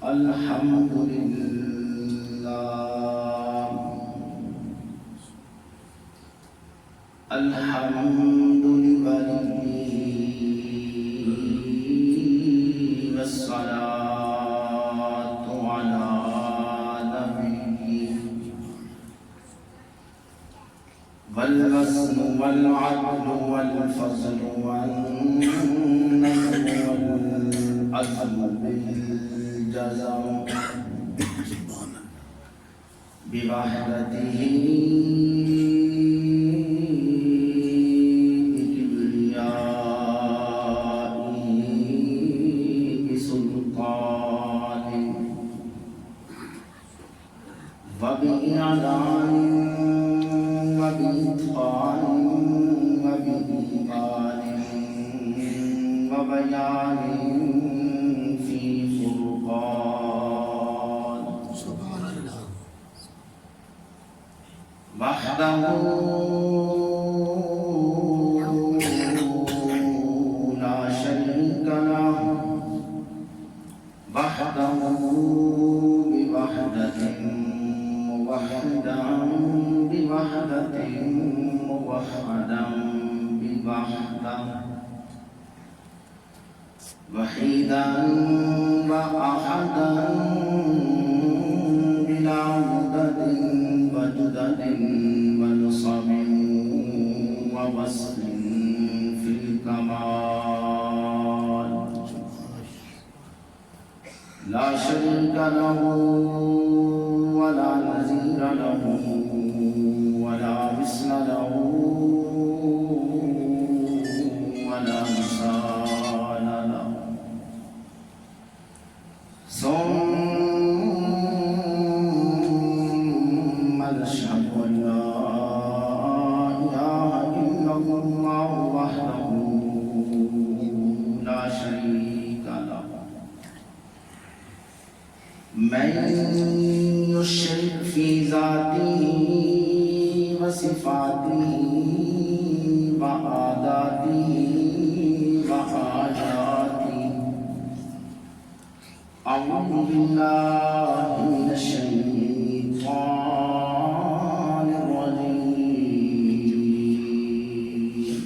الحمد لله الحمد لله والصلاة على نبيه والوزن والعدل والفضل والنصر والعزم بالجزم بوحدته بكبريائه بسلطانه وبإعلان وبإتقان وبإيمان وبيان في فرقان وحده لا شريك له وحده بوحدة موحدا بوحدة موحدا بوحدة وحيدا وأحدا بلا مدد وجدد ونصب ووصل في الكمال لا شريك له ولا نظير له ولا مثل له ولا مثال له ثم نشهد أن لا إله إلا الله وحده لا شريك له من يشرك في ذاته وصفاته وعاداته وحاجاته أعوذ بالله من الشيطان الرجيم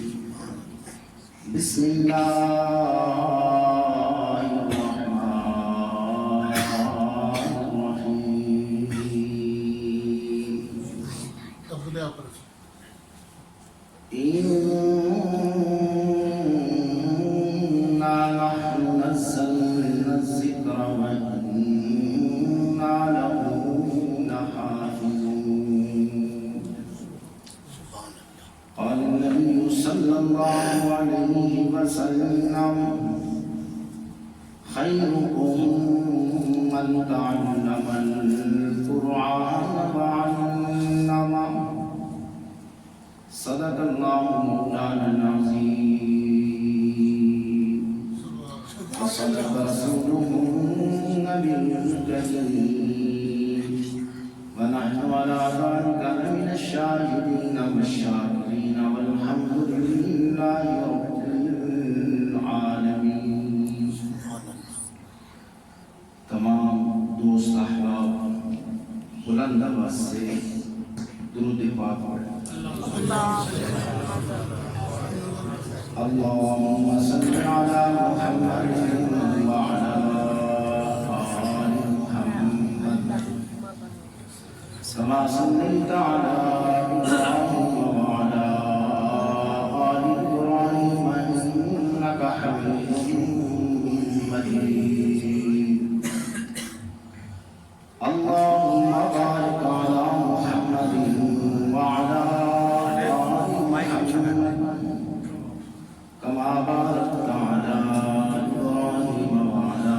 بسم الله الرحمن الرحيم إنا نحن نزلنا الذكر وإنا له لحافظون قال النبي صلى الله عليه وسلم خيركم من تعلم القرآن وعلمه صدق الله مولانا العظيم وصدق رسوله النبي الكريم ونحن على ذلك من الشاهدين والشاكرين والحمد لله رب العالمين. تمام دوست احباب بلند آواز سے درود پاک پڑھیں. اللهم صل على محمد وعلى آل محمد كما صليت على إبراهيم وعلى آل إبراهيم إنك حميد مجيد. اللهم بارك على محمد وعلى آل محمد كما باركت على إبراهيم وعلى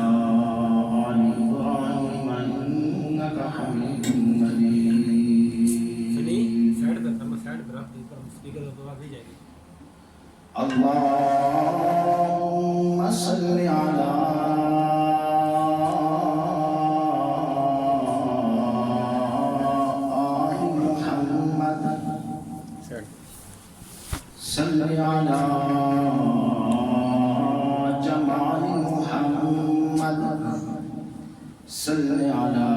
اللهم صل على آل محمد صل على جمال محمد صل على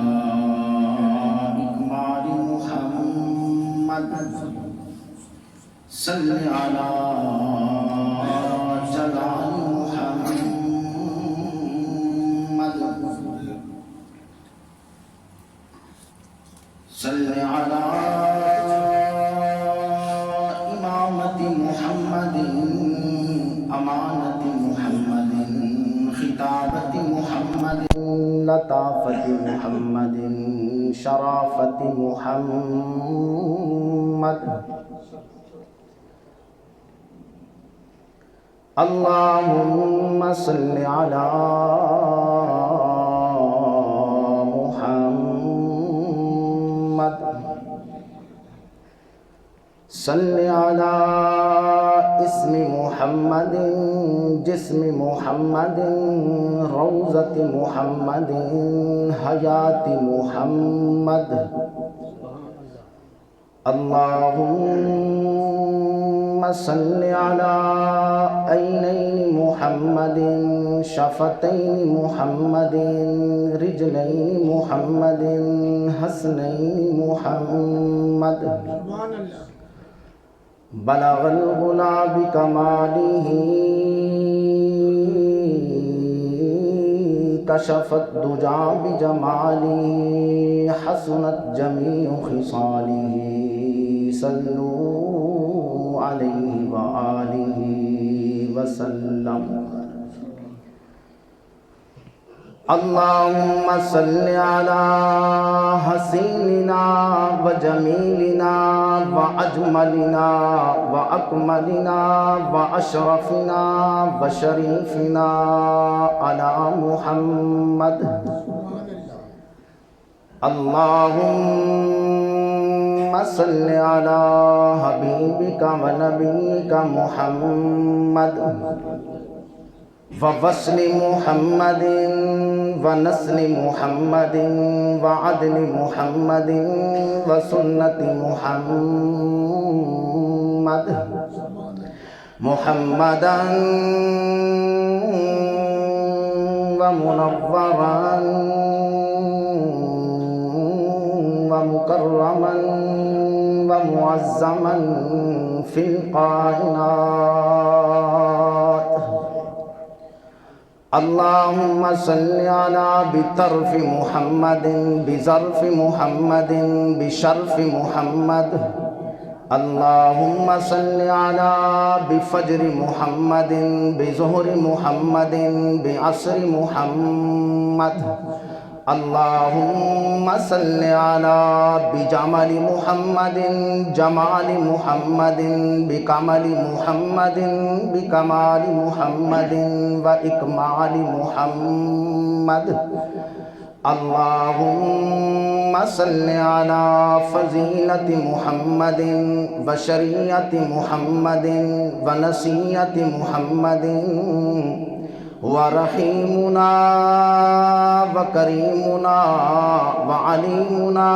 إكمال محمد صل على جلال محمد صل على إمامة محمد أمانة محمد خطابة محمد لطافة محمد شرافة محمد اللهم صل على محمد صل على اسم محمد جسم محمد روضة محمد حیات محمد اللهم صل على عينين محمد شفتين محمد رجلين محمد حسنين محمد بلغ الغلا بكماله كشف الدجى بجماله حسنت جميع خصاله صلوا عليه وآله وسلم اللهم صل على حسيننا وجميلنا وأجملنا وأكملنا وأشرفنا وشريفنا على محمد اللهم صل على حبيبك ونبيك محمد ووصل محمد ونسل محمد وعدل محمد وسنة محمد محمدا ومنورا ومكرما ومعظما في الكائنات اللهم صل على بطرف محمد بظرف محمد بشرف محمد اللهم صل على بفجر محمد بظهر محمد بعصر محمد اللهم صل على بجمال محمد جمال محمد بكمال محمد بكمال محمد وإكمال محمد اللهم صل على فضيلة محمد وشريعة محمد ونصيحة محمد ورحيمنا وكريمنا وعليمنا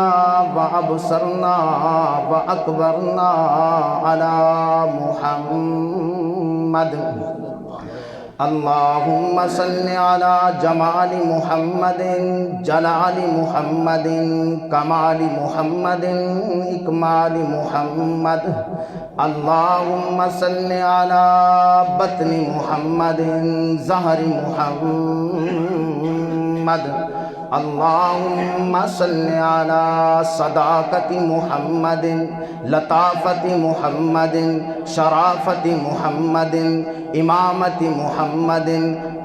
وأبصرنا وأكبرنا على محمد اللهم صل على جمال محمد جلال محمد كمال محمد إكمال محمد اللهم صل على بطن محمد ظهر محمد اللهم صل على صداقة محمد لطافة محمد شرافة محمد إمامة محمد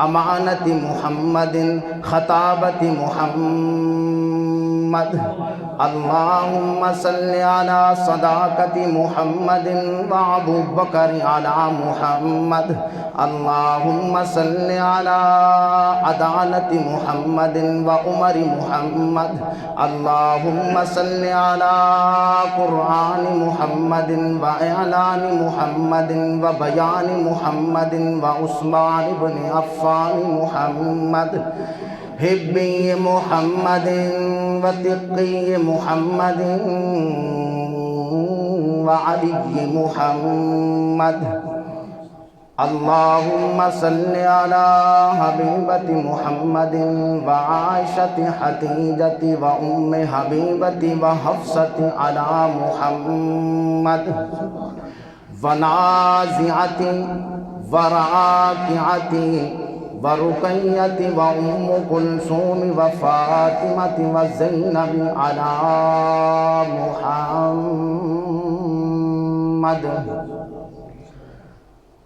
أمانة محمد خطابة محمد اللهم صل على صداقة محمد وأبو بكر على محمد اللهم صل على عدالة محمد وعمر محمد اللهم صل على قرآن محمد وإعلان محمد وبيان محمد وعثمان بن عفان محمد حبي محمد وتقي محمد وعلي محمد اللهم صل على حبيبة محمد وعائشة حتيجة وأم حبيبة وحفصة على محمد ونازعة وراكعة ورقية وأم كلثوم وفاطمة وزينب على محمد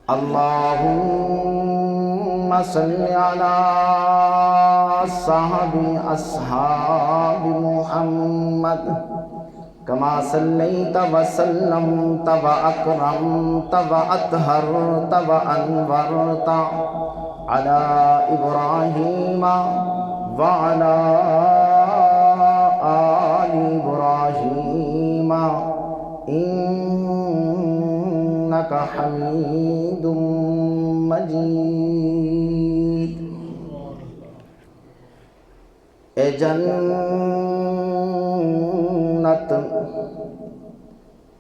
اللهم صل على أصحاب محمد كما صليت وسلمت وأكرمت وأطهرت وأنورت على إبراهيم وعلى آل إبراهيم إنك حميد مجيد اے جنت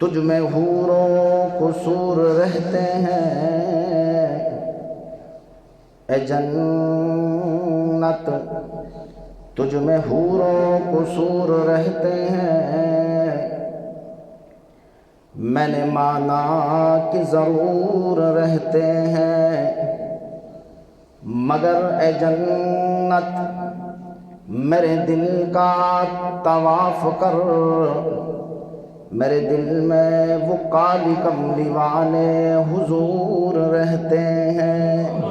تجھ میں حور و قصور رہتے ہیں اے جنت تجھ میں حور و قصور رہتے ہیں میں نے مانا کہ ضرور رہتے ہیں مگر اے جنت میرے دل کا طواف کر میرے دل میں وہ کالی کملی والے حضور رہتے ہیں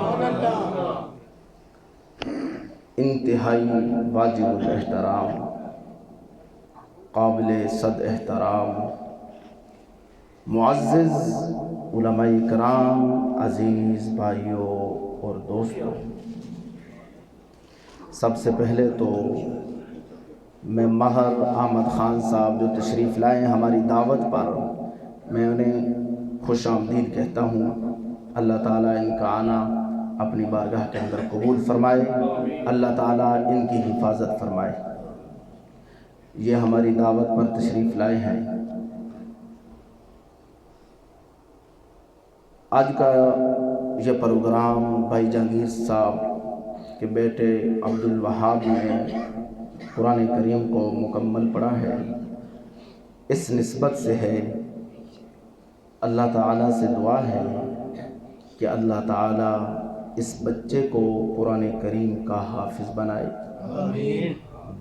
انتہائی واجب الاحترام قابل صد احترام معزز علماء کرام عزیز بھائیوں اور دوستوں سب سے پہلے تو میں ماہر احمد خان صاحب جو تشریف لائے ہیں ہماری دعوت پر میں انہیں خوش آمدید کہتا ہوں اللہ تعالیٰ ان کا آنا اپنی بارگاہ کے اندر قبول فرمائے اللہ تعالیٰ ان کی حفاظت فرمائے یہ ہماری دعوت پر تشریف لائے ہیں آج کا یہ پروگرام بھائی جہانگیر صاحب کے بیٹے عبد الوہاب نے قرآن کریم کو مکمل پڑھا ہے اس نسبت سے ہے اللہ تعالیٰ سے دعا ہے کہ اللہ تعالیٰ اس بچے کو قرآن کریم کا حافظ بنائے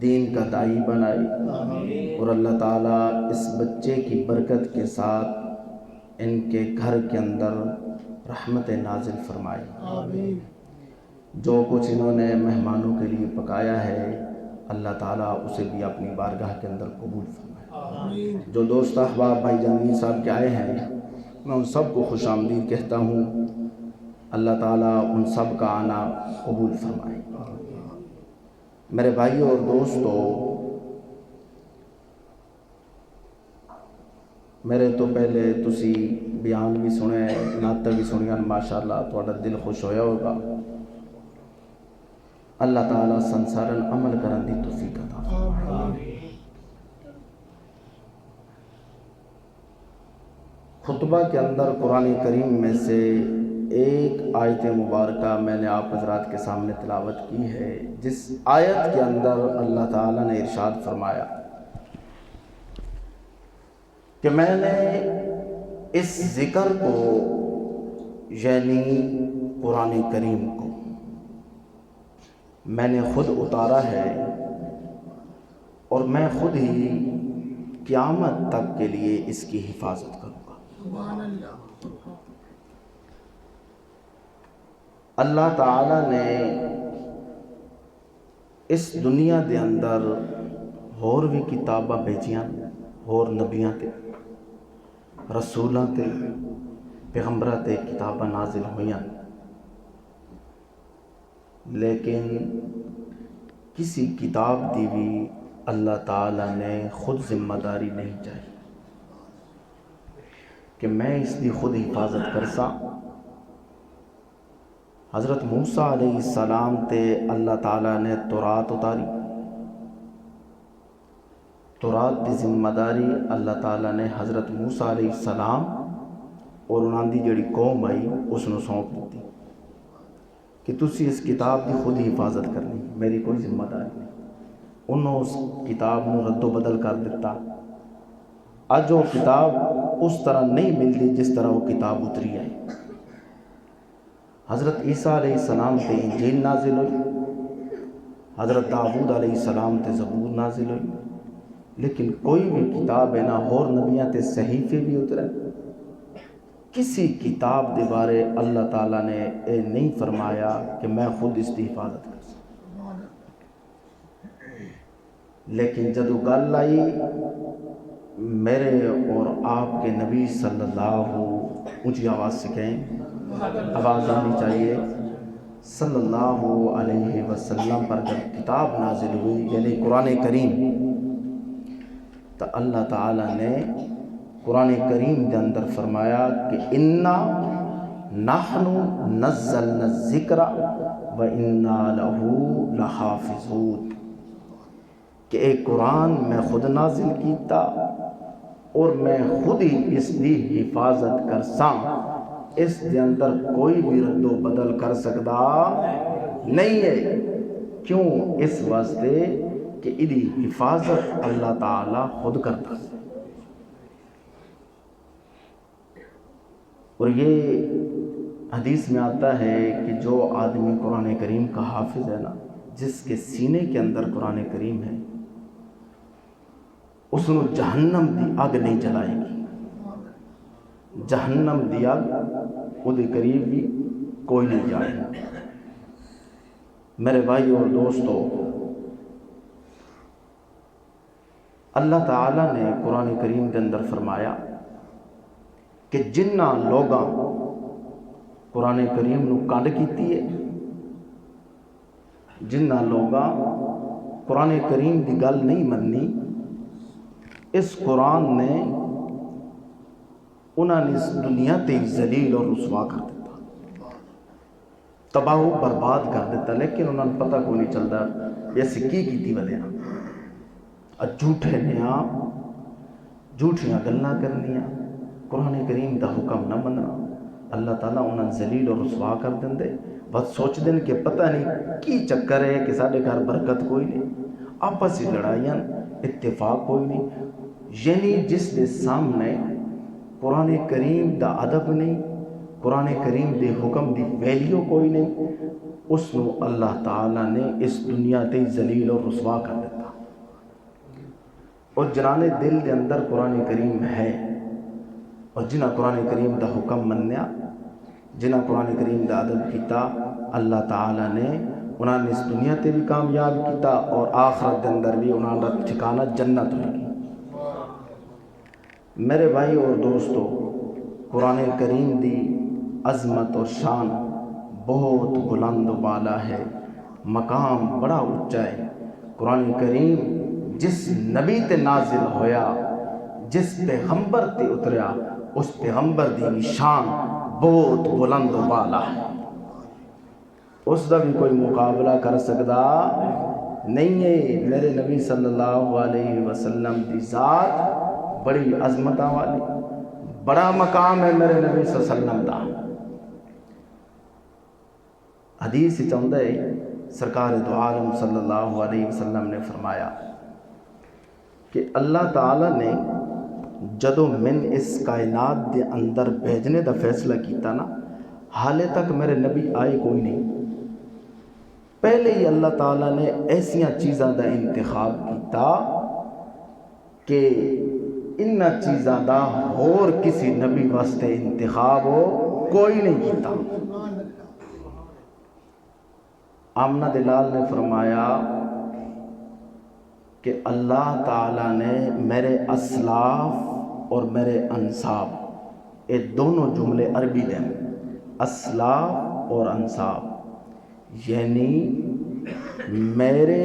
دین کا داعی بنائے اور اللہ تعالیٰ اس بچے کی برکت کے ساتھ ان کے گھر کے اندر رحمت نازل فرمائے جو کچھ انہوں نے مہمانوں کے لیے پکایا ہے اللہ تعالیٰ اسے بھی اپنی بارگاہ کے اندر قبول فرمائے جو دوست احباب بھائی جہانگیر صاحب کے آئے ہیں میں ان سب کو خوش آمدید کہتا ہوں اللہ تعالیٰ ان سب کا آنا قبول فرمائے میرے بھائیوں اور دوستوں میرے تو پہلے تسی بیان بھی سنے نعت بھی سنیا ماشاءاللہ تھوڑا دل خوش ہویا ہوگا اللہ تعالیٰ سنسارن عمل کرن دی توفیق عطا فرمائے خطبہ کے اندر قرآن کریم میں سے ایک آیت مبارکہ میں نے آپ حضرات کے سامنے تلاوت کی ہے جس آیت کے اندر اللہ تعالیٰ نے ارشاد فرمایا کہ میں نے اس ذکر کو یعنی قرآن کریم کو میں نے خود اتارا ہے اور میں خود ہی قیامت تک کے لیے اس کی حفاظت کروں گا اللہ تعالیٰ نے اس دنیا دے اندر ਹੋਰ بھی ਕਿਤਾਬਾਂ ਭੇਜੀਆਂ, ਹੋਰ ਨਬੀਆਂ تے رسولاں تے پیغمبراں تے کتاباں نازل ہوئیاں، لیکن کسی کتاب دی بھی اللہ تعالیٰ نے خود ذمہ داری نہیں چاہی کہ میں اس دی خود حفاظت کرساں۔ حضرت موسیٰ علیہ السلام تے اللہ تعالیٰ نے تورات اتاری، تورات دی ذمہ داری اللہ تعالیٰ نے حضرت موسیٰ علیہ السلام اور انہاں دی جڑی قوم آئی اس نو سونپ دیتی کہ تسی اس کتاب دی خود حفاظت کرنی، میری کوئی ذمہ داری نہیں۔ انہوں اس کتاب نو رد و بدل کر دیتا۔ اج وہ کتاب اس طرح نہیں ملتی جس طرح وہ کتاب اتری ہے۔ حضرت عیسیٰ علیہ السلام تے انجیل نازل ہوئی، حضرت داؤد علیہ السلام تے زبور نازل ہوئی، لیکن کوئی بھی کتاب ہے نہ اور نبیاں تے صحیفے بھی اترے۔ کسی کتاب دے بارے اللہ تعالیٰ نے اے نہیں فرمایا کہ میں خود اس کی حفاظت کر سکتا۔ لیکن جدو گل آئی میرے اور آپ کے نبی صلی اللہ اونچی آواز سے کہیں، آواز آنی چاہیے، صلی اللہ علیہ وسلم پر جب کتاب نازل ہوئی یعنی قرآن کریم، تو اللہ تعالیٰ نے قرآن کریم کے اندر فرمایا کہ اِنَّا نَحْنُ نَزَّلْنَا الذِّكْرَ وَإِنَّا لَهُ لَحَافِظُونَ، کہ اے قرآن میں خود نازل کیتا اور میں خود ہی اس دی حفاظت کرساں، اس دے اندر کوئی بھی رد و بدل کر سکتا نہیں ہے۔ کیوں؟ اس واسطے کہ ادھی حفاظت اللہ تعالیٰ خود کرتا ہے۔ اور یہ حدیث میں آتا ہے کہ جو آدمی قرآن کریم کا حافظ ہے نا، جس کے سینے کے اندر قرآن کریم ہے، اس نے جہنم دی آگ نہیں جلائے گی، جہنم دی آگ وہ دے قریب بھی کوئی نہیں جائے گا۔ میرے بھائی اور دوستو، اللہ تعالیٰ نے قرآن کریم کے اندر فرمایا کہ جنہ لوگاں قرآن کریم نو کانڈ کیتی ہے، جنہ لوگاں قرآن کریم دی گل نہیں مننی، اس قرآن نے انہوں نے اس دنیا تے ذلیل اور رسوا کر دیتا، تباہ و برباد کر دیتا، لیکن انہوں نے پتہ کوئی نہیں چلتا یہ سکی کیتی ودے نا، جھوٹے نیا جھوٹیاں گلاں کرنیاں، قرآن کریم دا حکم نہ مننا، اللہ تعالیٰ انہوں نے ذلیل اور رسوا کر دیں۔ بس سوچ دیں کہ پتہ نہیں کی چکر ہے کہ ساڑھے گھر برکت کوئی نہیں، آپسی لڑائیاں، اتفاق کوئی نہیں، یعنی جس دے سامنے قرآن کریم دا ادب نہیں، قرآن کریم دے حکم دی ویلیو کوئی نہیں، اس نو اللہ تعالیٰ نے اس دنیا تے ذلیل اور رسوا کر دیتا۔ اور جنانے دل دے اندر قرآن کریم ہے، اور جنہ قرآن کریم دا حکم منیا، جنہ قرآن کریم دا ادب کیتا، اللہ تعالیٰ نے انہوں نے اس دنیا تے بھی کامیاب کیتا اور آخرت دے اندر بھی انہوں نے ٹھکانہ جنت لگی۔ میرے بھائی اور دوستو، قرآن کریم دی عظمت اور شان بہت بلند و بالا ہے، مقام بڑا اونچا ہے۔ قرآن کریم جس نبی تے نازل ہویا، جس پیغمبر تے اتریا، اس پیغمبر دی شان بہت بلند و بالا ہے، اس دا بھی کوئی مقابلہ کر سکتا نہیں ہے۔ میرے نبی صلی اللہ علیہ وسلم دی ذات بڑی عظمتاں والی، بڑا مقام ہے میرے نبی صلی اللہ علیہ وسلم دا۔ حدیث چاہتا ہے سرکار دو عالم صلی اللہ علیہ وسلم نے فرمایا کہ اللہ تعالیٰ نے جدو من اس کائنات دے اندر بھیجنے دا فیصلہ کیتا نا، حالے تک میرے نبی آئے کوئی نہیں، پہلے ہی اللہ تعالیٰ نے ایسیاں چیزاں دا انتخاب کیتا کہ انہاں چیزاں دا اور کسی نبی واسطے انتخاب ہو کوئی نہیں کیتا۔ آمنہ دلال نے فرمایا کہ اللہ تعالیٰ نے میرے اسلاف اور میرے انساب، یہ دونوں جملے عربی دیں، اسلاف اور انساب، یعنی میرے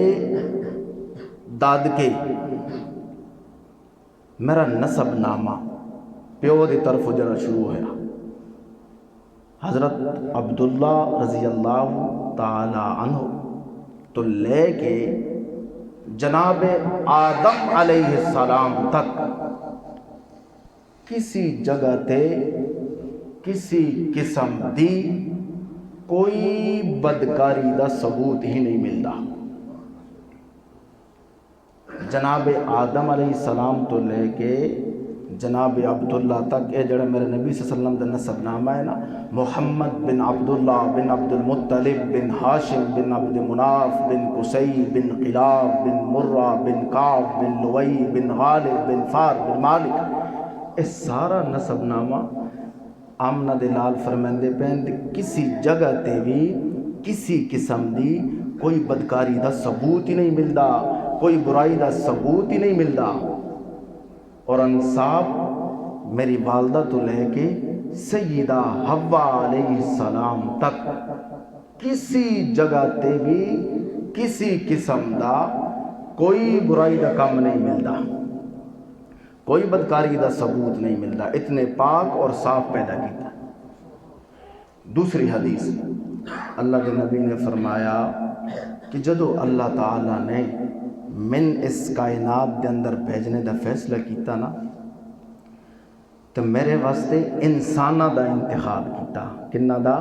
دادکے، میرا نسب نامہ پیو دی طرف جڑا شروع ہوا، حضرت عبداللہ رضی اللہ تعالی عنہ تو لے کے جناب آدم علیہ السلام تک کسی جگہ تے کسی قسم دی کوئی بدکاری دا ثبوت ہی نہیں ملتا۔ جناب آدم علیہ السلام تو لے کے جناب عبداللہ تک، اے جڑا میرے نبی صلی اللہ علیہ وسلم دا نسب نامہ ہے نا، محمد بن عبداللہ بن عبد المطلب بن ہاشم بن عبد مناف بن قصی بن قلاب بن مرہ بن کعب بن لوئی بن غالب بن فار بن مالک، اس سارا نسب نامہ آمنہ دے لال فرمیندے پین کسی جگہ تے بھی کسی قسم دی کوئی بدکاری دا ثبوت ہی نہیں ملدا، کوئی برائی دا ثبوت ہی نہیں ملدا۔ اور انصاب میری والدہ تو لے کے سیدہ حوا علیہ السلام تک کسی جگہ تے بھی کسی قسم دا کوئی برائی دا کم نہیں ملدا، کوئی بدکاری دا ثبوت نہیں ملدا، اتنے پاک اور صاف پیدا کیتا۔ دوسری حدیث اللہ کے نبی نے فرمایا کہ جدو اللہ تعالیٰ نے من اس کائنات دے اندر بھیجنے دا فیصلہ کیتا نا، تو میرے واسطے انسانہ دا انتخاب کیتا۔ کنہ دا؟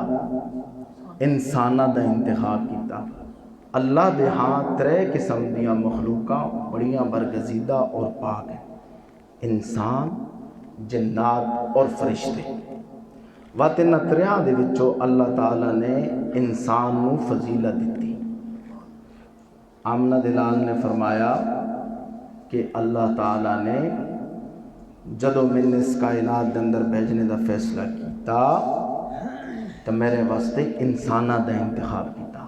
انسانہ دا انتخاب کیتا۔ اللہ دے ہاں ترے قسم دیا مخلوقاں بڑیاں برگزیدہ اور پاک ہیں، انسان، جنات اور فرشتے۔ واتن تریاں دے وچوں اللہ تعالیٰ نے انسان نو فضیلت دیتی۔ آمنہ دلال نے فرمایا کہ اللہ تعالیٰ نے جدو من اس کائنات دے اندر بھیجنے دا فیصلہ کیتا تو میرے واسطے انسانہ دا انتخاب کیتا۔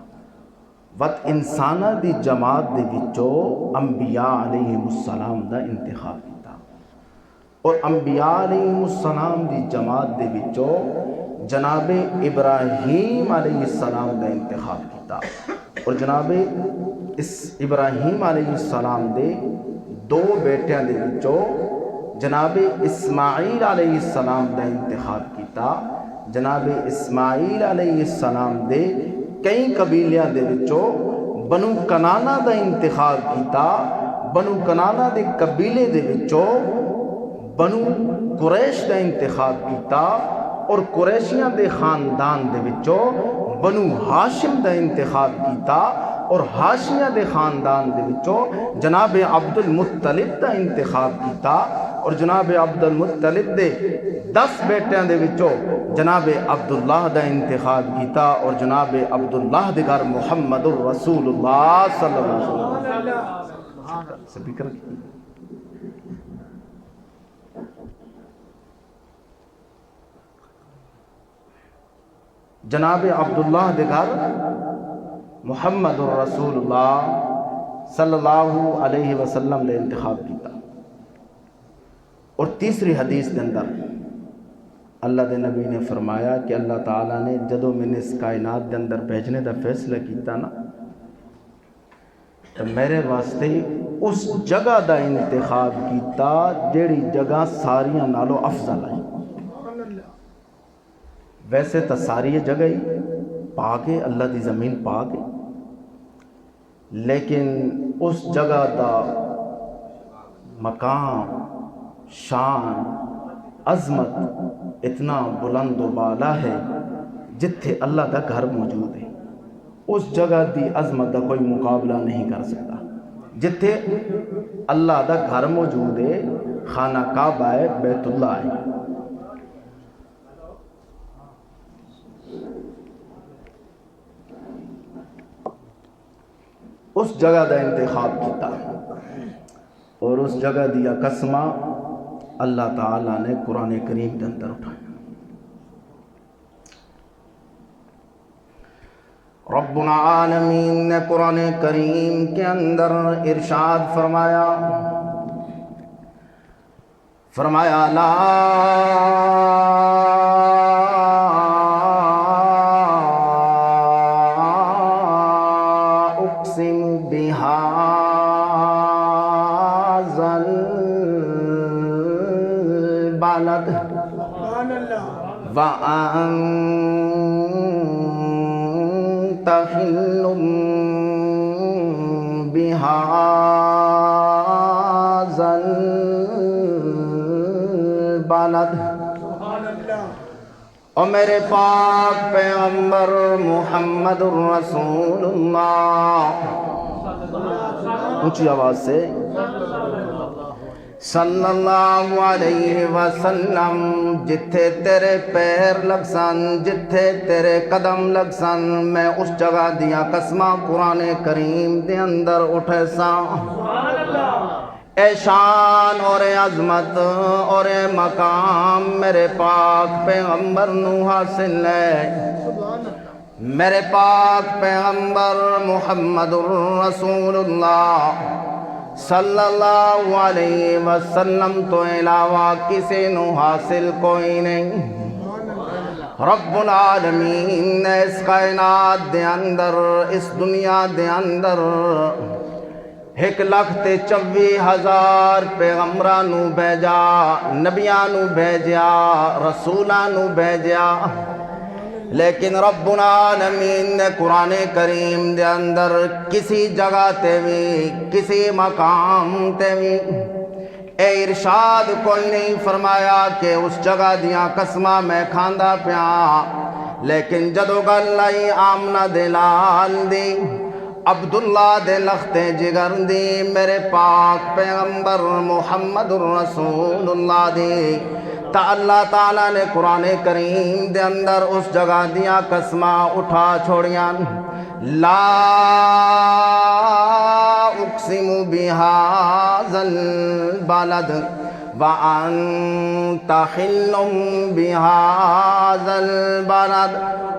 وقت انسانہ دی جماعت دے وچوں انبیاء علیہ السلام دا انتخاب کیتا، اور انبیاء علیہ السلام دی جماعت دے وچوں جناب ابراہیم علیہ السلام دا انتخاب کیتا، اور جناب اس ابراہیم علیہ السلام دے دو بیٹیاں دے وچوں جناب اسماعیل علیہ السلام دا انتخاب کیتا۔ جناب اسماعیل علیہ السلام دے کئی قبیلیاں دے وچوں بنو کنانہ دا انتخاب کیتا، بنو کنانہ دے قبیلے دے وچوں بنو قریش دا انتخاب کیتا، اور قریشیاں دے خاندان دے وچوں بنو ہاشم دا انتخاب کیتا، اور ہاشمیہ دے خاندان دے وچوں جناب عبد المطلب دا انتخاب کیتا، اور جناب عبد المطلب دے 10 بیٹیاں دے وچوں جناب عبداللہ دا انتخاب کیتا، اور جناب عبداللہ دے گھر محمد الرسول اللہ صلی اللہ علیہ وسلم سپیکر کی جناب عبداللہ دے گھر محمد الرسول اللہ صلی اللہ علیہ وسلم نے انتخاب کیتا۔ اور تیسری حدیث کے اندر اللہ دے نبی نے فرمایا کہ اللہ تعالیٰ نے جدو میں نے اس کائنات دے اندر بھیجنے دا فیصلہ کیتا نا، تو میرے واسطے اس جگہ دا انتخاب کیتا جیڑی جگہ ساریاں نالو افضل ہے۔ ویسے تو ساری جگہ ہی پاک ہے، اللہ دی زمین پاک ہے، لیکن اس جگہ دا مقام، شان، عظمت اتنا بلند و بالا ہے جتھے اللہ دا گھر موجود ہے۔ اس جگہ دی عظمت دا کوئی مقابلہ نہیں کر سکتا۔ جتھے اللہ دا گھر موجود ہے، خانہ کعبہ ہے، بیت اللہ ہے۔ اس جگہ دا انتخاب کیتا، اور اس جگہ دیا قسمہ اللہ تعالیٰ نے قرآن کریم کے اندر اٹھایا۔ رب العالمین نے قرآن کریم کے اندر ارشاد فرمایا لا اقسم بہذا البلد وأنت حل بهذا البلد اور میرے پاک پیغمبر محمد الرسول اللہ، اونچی آواز سے صلی اللہ علیہ وسلم، جتھے تیرے پیر لگ سن، جتھے تیرے قدم لگ سن، میں اس جگہ دیا قسماں قرآن کریم دے اندر اٹھے سا۔ اے شان اور اے عظمت اور اے مقام میرے پاک پیغمبر نو حاصل ہے۔ میرے پاک پیغمبر محمد الرسول اللہ صلی اللہ علیہ وسلم تو علاوہ کسی نو حاصل کوئی نہیں۔ رب العالمین نے اس کائنات دے اندر، اس دنیا دے اندر 1,24,000 پیغمبراں نو بھیجا، نبیاں نو بھیجا، رسولاں نو بھیجا، لیکن رب العالمین نے قرآن کریم دے اندر کسی جگہ تے بھی، کسی مقام تے بھی اے ارشاد کوئی نہیں فرمایا کہ اس جگہ دیاں قسماں میں کھاندا پیا، لیکن جدو گل آئی آمنہ دے لال دی، عبداللہ دے لختے جگر دی، میرے پاک پیغمبر محمد الرسول اللہ دی، تا اللہ تعالیٰ نے قرآن کریم دے اندر اس جگہ دیاں قسماں اٹھا چھوڑیاں۔ لا اقسم بہذا البلد وانت حل بہذا البلد،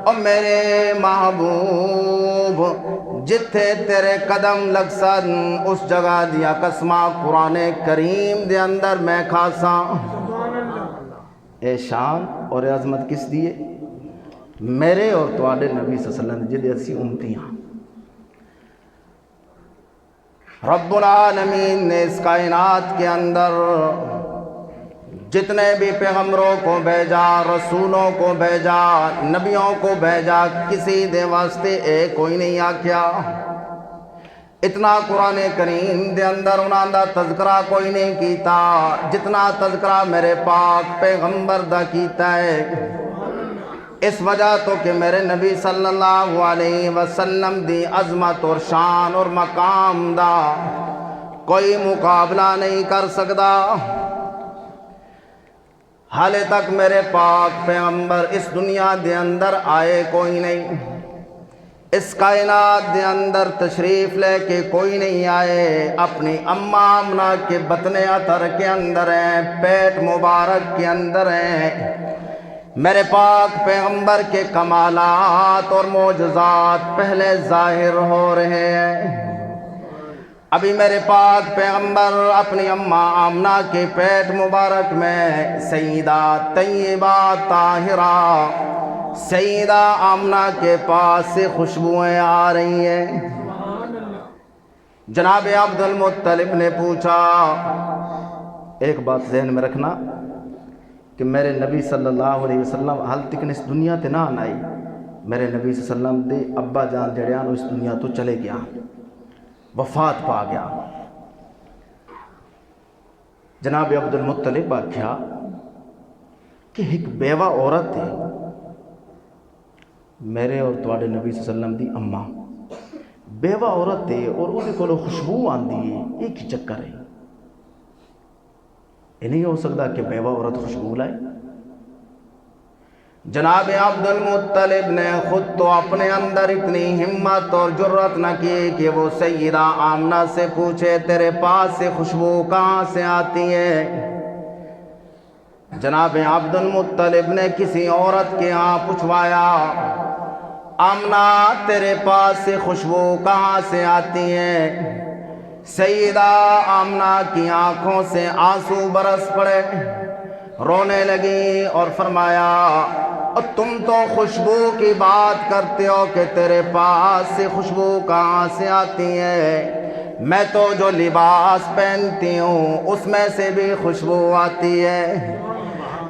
اور میرے محبوب جتھے تیرے قدم لگ سن اس جگہ دیا قسماں قرآن کریم دے اندر میں کھاساں۔ اے شان اور عظمت کس دیے؟ میرے اور تواڈے نبی صلی اللہ علیہ وسلم جدے اسی امتی ہاں۔ رب العالمین نے اس کائنات کے اندر جتنے بھی پیغمبروں کو بھیجا، رسولوں کو بھیجا، نبیوں کو بھیجا، کسی دے واسطے ایک کوئی نہیں آکھیا۔ اتنا قرآن کریم دے اندر انہاں دا تذکرہ کوئی نہیں کیتا جتنا تذکرہ میرے پاک پیغمبر دا کیتا ہے۔ اس وجہ تو کہ میرے نبی صلی اللہ علیہ وسلم دی عظمت اور شان اور مقام دا کوئی مقابلہ نہیں کر سکتا۔ حالے تک میرے پاک پیغمبر اس دنیا دے اندر آئے کوئی نہیں، اس کائنات دے اندر تشریف لے کے کوئی نہیں آئے، اپنی اماں آمنہ کے بطن اطہر کے اندر ہیں، پیٹ مبارک کے اندر ہیں۔ میرے پاک پیغمبر کے کمالات اور معجزات پہلے ظاہر ہو رہے ہیں۔ ابھی میرے پاک پیغمبر اپنی اماں آمنہ کے پیٹ مبارک میں سیدہ طیبہ طاہرہ سیدہ آمنہ کے پاس سے خوشبوئیں آ رہی ہیں۔ جناب عبد المطلب نے پوچھا، ایک بات ذہن میں رکھنا کہ میرے نبی صلی اللہ علیہ وسلم حال تک اس دنیا تے نہ آئی، میرے نبی صلی اللہ علیہ وسلم دے ابا جان جڑیاں اس دنیا تو چلے گیا، وفات پا گیا۔ جناب عبد المطلب آکھیا کہ ایک بیوہ عورت ہے، میرے اور تواڈے نبی صلی اللہ علیہ وسلم دی اماں بیوہ عورت ہے اور اس کو خوشبو آندی ہے، ایک ہی چکر ہے۔ یہ نہیں ہو سکتا کہ بیوہ عورت خوشبو لائے۔ جناب عبد المطلب نے خود تو اپنے اندر اتنی ہمت اور جرت نہ کی کہ وہ سیدہ آمنہ سے پوچھے تیرے پاس سے خوشبو کہاں سے آتی ہے۔ جناب عبد المطلب نے کسی عورت کے ہاں پوچھوایا، آمنہ تیرے پاس سے خوشبو کہاں سے آتی ہے؟ سیدہ آمنہ کی آنکھوں سے آنسو برس پڑے، رونے لگی اور فرمایا تم تو خوشبو کی بات کرتے ہو کہ تیرے پاس سے خوشبو کہاں سے آتی ہے؟ میں تو جو لباس پہنتی ہوں اس میں سے بھی خوشبو آتی ہے،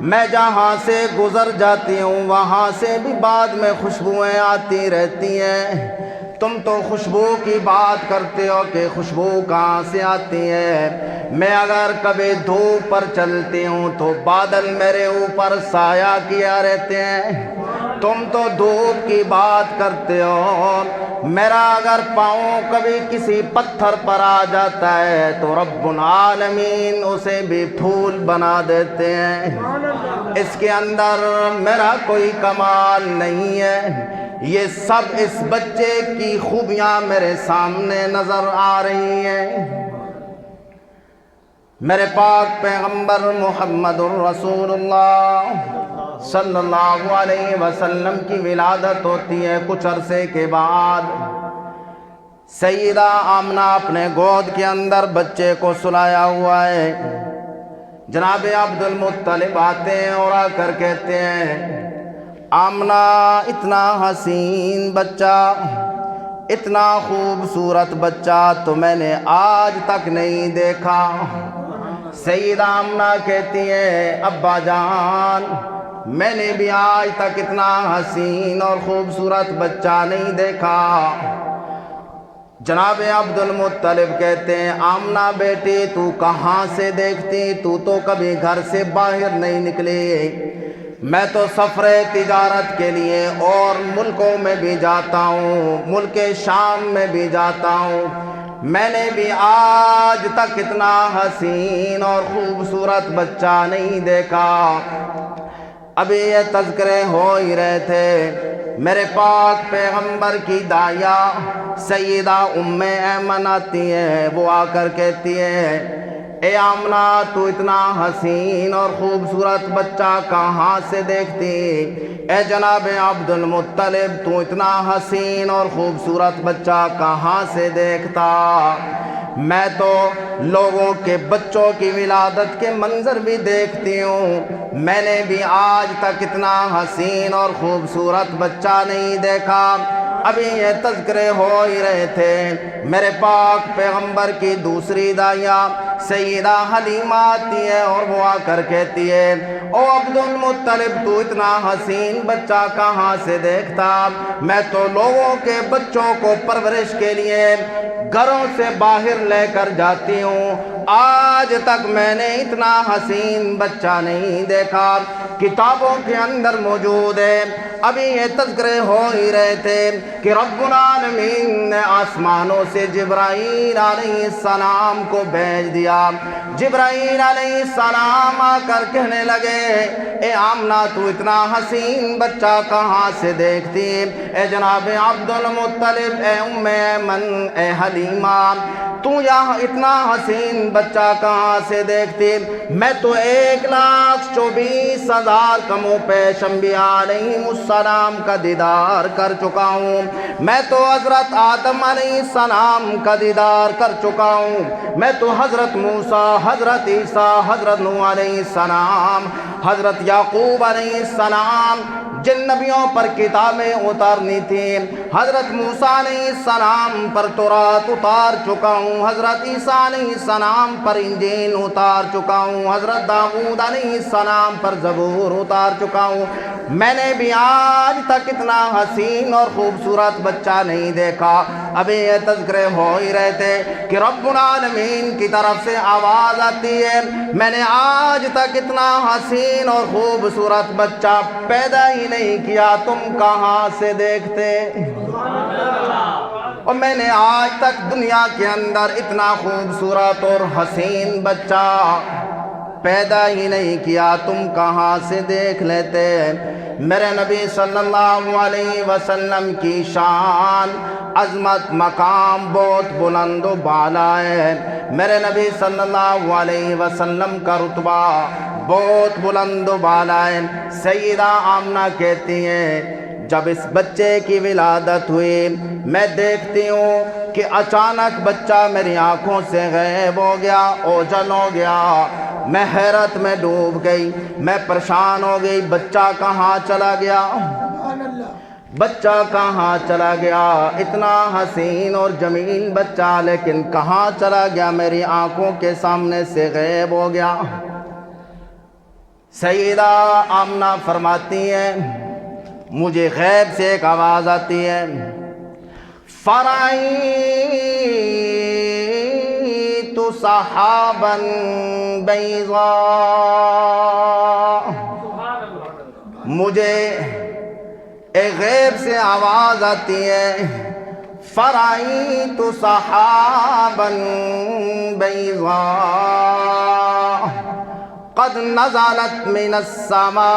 میں جہاں سے گزر جاتی ہوں وہاں سے بھی بعد میں خوشبوئیں آتی رہتی ہیں، تم تو خوشبو کی بات کرتے ہو کہ خوشبو کہاں سے آتی ہے؟ میں اگر کبھی دھوپ پر چلتی ہوں تو بادل میرے اوپر سایہ کیا رہتے ہیں، تم تو دھوپ کی بات کرتے ہو، میرا اگر پاؤں کبھی کسی پتھر پر آ جاتا ہے تو رب العالمین اسے بھی پھول بنا دیتے ہیں، اس کے اندر میرا کوئی کمال نہیں ہے، یہ سب اس بچے کی خوبیاں میرے سامنے نظر آ رہی ہیں۔ میرے پاک پیغمبر محمد الرسول اللہ صلی اللہ علیہ وسلم کی ولادت ہوتی ہے، کچھ عرصے کے بعد سیدہ آمنہ اپنے گود کے اندر بچے کو سلایا ہوا ہے، جناب عبد المطلب آتے ہیں اور آ کر کہتے ہیں آمنہ اتنا حسین بچہ، اتنا خوبصورت بچہ تو میں نے آج تک نہیں دیکھا۔ سیدہ آمنہ کہتی ہیں ابا جان میں نے بھی آج تک اتنا حسین اور خوبصورت بچہ نہیں دیکھا۔ جناب عبد المطلب کہتے ہیں آمنہ بیٹی تو کہاں سے دیکھتی، تو کبھی گھر سے باہر نہیں نکلی، میں تو سفر تجارت کے لیے اور ملکوں میں بھی جاتا ہوں، ملک شام میں بھی جاتا ہوں، میں نے بھی آج تک اتنا حسین اور خوبصورت بچہ نہیں دیکھا۔ ابھی یہ تذکرے ہو ہی رہے تھے، میرے پاک پیغمبر کی داعیہ سیدہ ام ایمن آتی ہے، وہ آ کر کہتی ہے اے آمنہ تو اتنا حسین اور خوبصورت بچہ کہاں سے دیکھتی؟ اے جناب عبد المطلب تو اتنا حسین اور خوبصورت بچہ کہاں سے دیکھتا؟ میں تو لوگوں کے بچوں کی ولادت کے منظر بھی دیکھتی ہوں، میں نے بھی آج تک اتنا حسین اور خوبصورت بچہ نہیں دیکھا۔ ابھی یہ تذکرے ہو ہی رہے تھے، میرے پاک پیغمبر کی دوسری داعیہ سیدہ حلیمہ آتی ہے اور وہ آ کر کہتی ہے او عبد المطلب تو اتنا حسین بچہ کہاں سے دیکھتا؟ میں تو لوگوں کے بچوں کو پرورش کے لیے گھروں سے باہر لے کر جاتی ہوں، آج تک میں نے اتنا حسین بچہ نہیں دیکھا، کتابوں کے اندر موجود ہے۔ ابھی یہ تذکرے ہو ہی رہے تھے کہ رب العالمین نے آسمانوں سے جبرائیل علیہ السلام کو بھیج دیا، جبرائیل علیہ السلام آ کر کہنے لگے اے آمنہ تو اتنا حسین بچہ کہاں سے دیکھتی؟ اے جناب عبد المطلب، اے ام ایمن، اے حلیمہ تو یہاں اتنا حسین بچہ کہاں سے دیکھتی؟ میں تو 1,24,000 کم و پیش انبیاء علیہ السلام کا دیدار کر چکا ہوں، میں تو حضرت آدم علیہ السلام کا دیدار کر چکا ہوں، میں تو حضرت موسیٰ، حضرت عیسیٰ، حضرت نوح علیہ السلام، حضرت یعقوب علیہ السلام جن نبیوں پر کتابیں اتارنی تھیں، حضرت موسیٰ علیہ السلام پر تورات اتار چکا ہوں، حضرت عیسیٰ علیہ السلام پر انجیل اتار چکا ہوں، حضرت داؤد علیہ السلام پر زبور اتار چکا ہوں، میں نے بھی آج تک اتنا حسین اور خوبصورت بچہ نہیں دیکھا۔ ابھی یہ تذکرے ہو ہی رہے تھے کہ رب العالمین کی طرف سے آواز آتی ہے میں نے آج تک اتنا حسین اور خوبصورت بچہ پیدا ہی نہیں کیا، تم کہاں سے دیکھتے؟ اور میں نے آج تک دنیا کے اندر اتنا خوبصورت اور حسین بچہ پیدا ہی نہیں کیا، تم کہاں سے دیکھ لیتے؟ میرے نبی صلی اللہ علیہ وسلم کی شان، عظمت، مقام بہت بلند و بالا ہے، میرے نبی صلی اللہ علیہ وسلم کا رتبہ بہت بلند و بالا ہے۔ سیدہ آمنہ کہتی ہیں جب اس بچے کی ولادت ہوئی میں دیکھتی ہوں کہ اچانک بچہ میری آنکھوں سے غائب ہو گیا، اوجھل ہو گیا۔ میں حیرت میں ڈوب گئی، میں پریشان ہو گئی، بچہ کہاں چلا گیا؟ بچہ کہاں چلا گیا؟ اتنا حسین اور جمیل بچہ، لیکن کہاں چلا گیا؟ میری آنکھوں کے سامنے سے غائب ہو گیا۔ سیدہ آمنہ فرماتی ہیں مجھے غیب سے ایک آواز آتی ہے، فرأیت سحابا بیضاء، مجھے ایک غیب سے آواز آتی ہے، فرأیت سحابا بیضاء قد نزلت من السماء،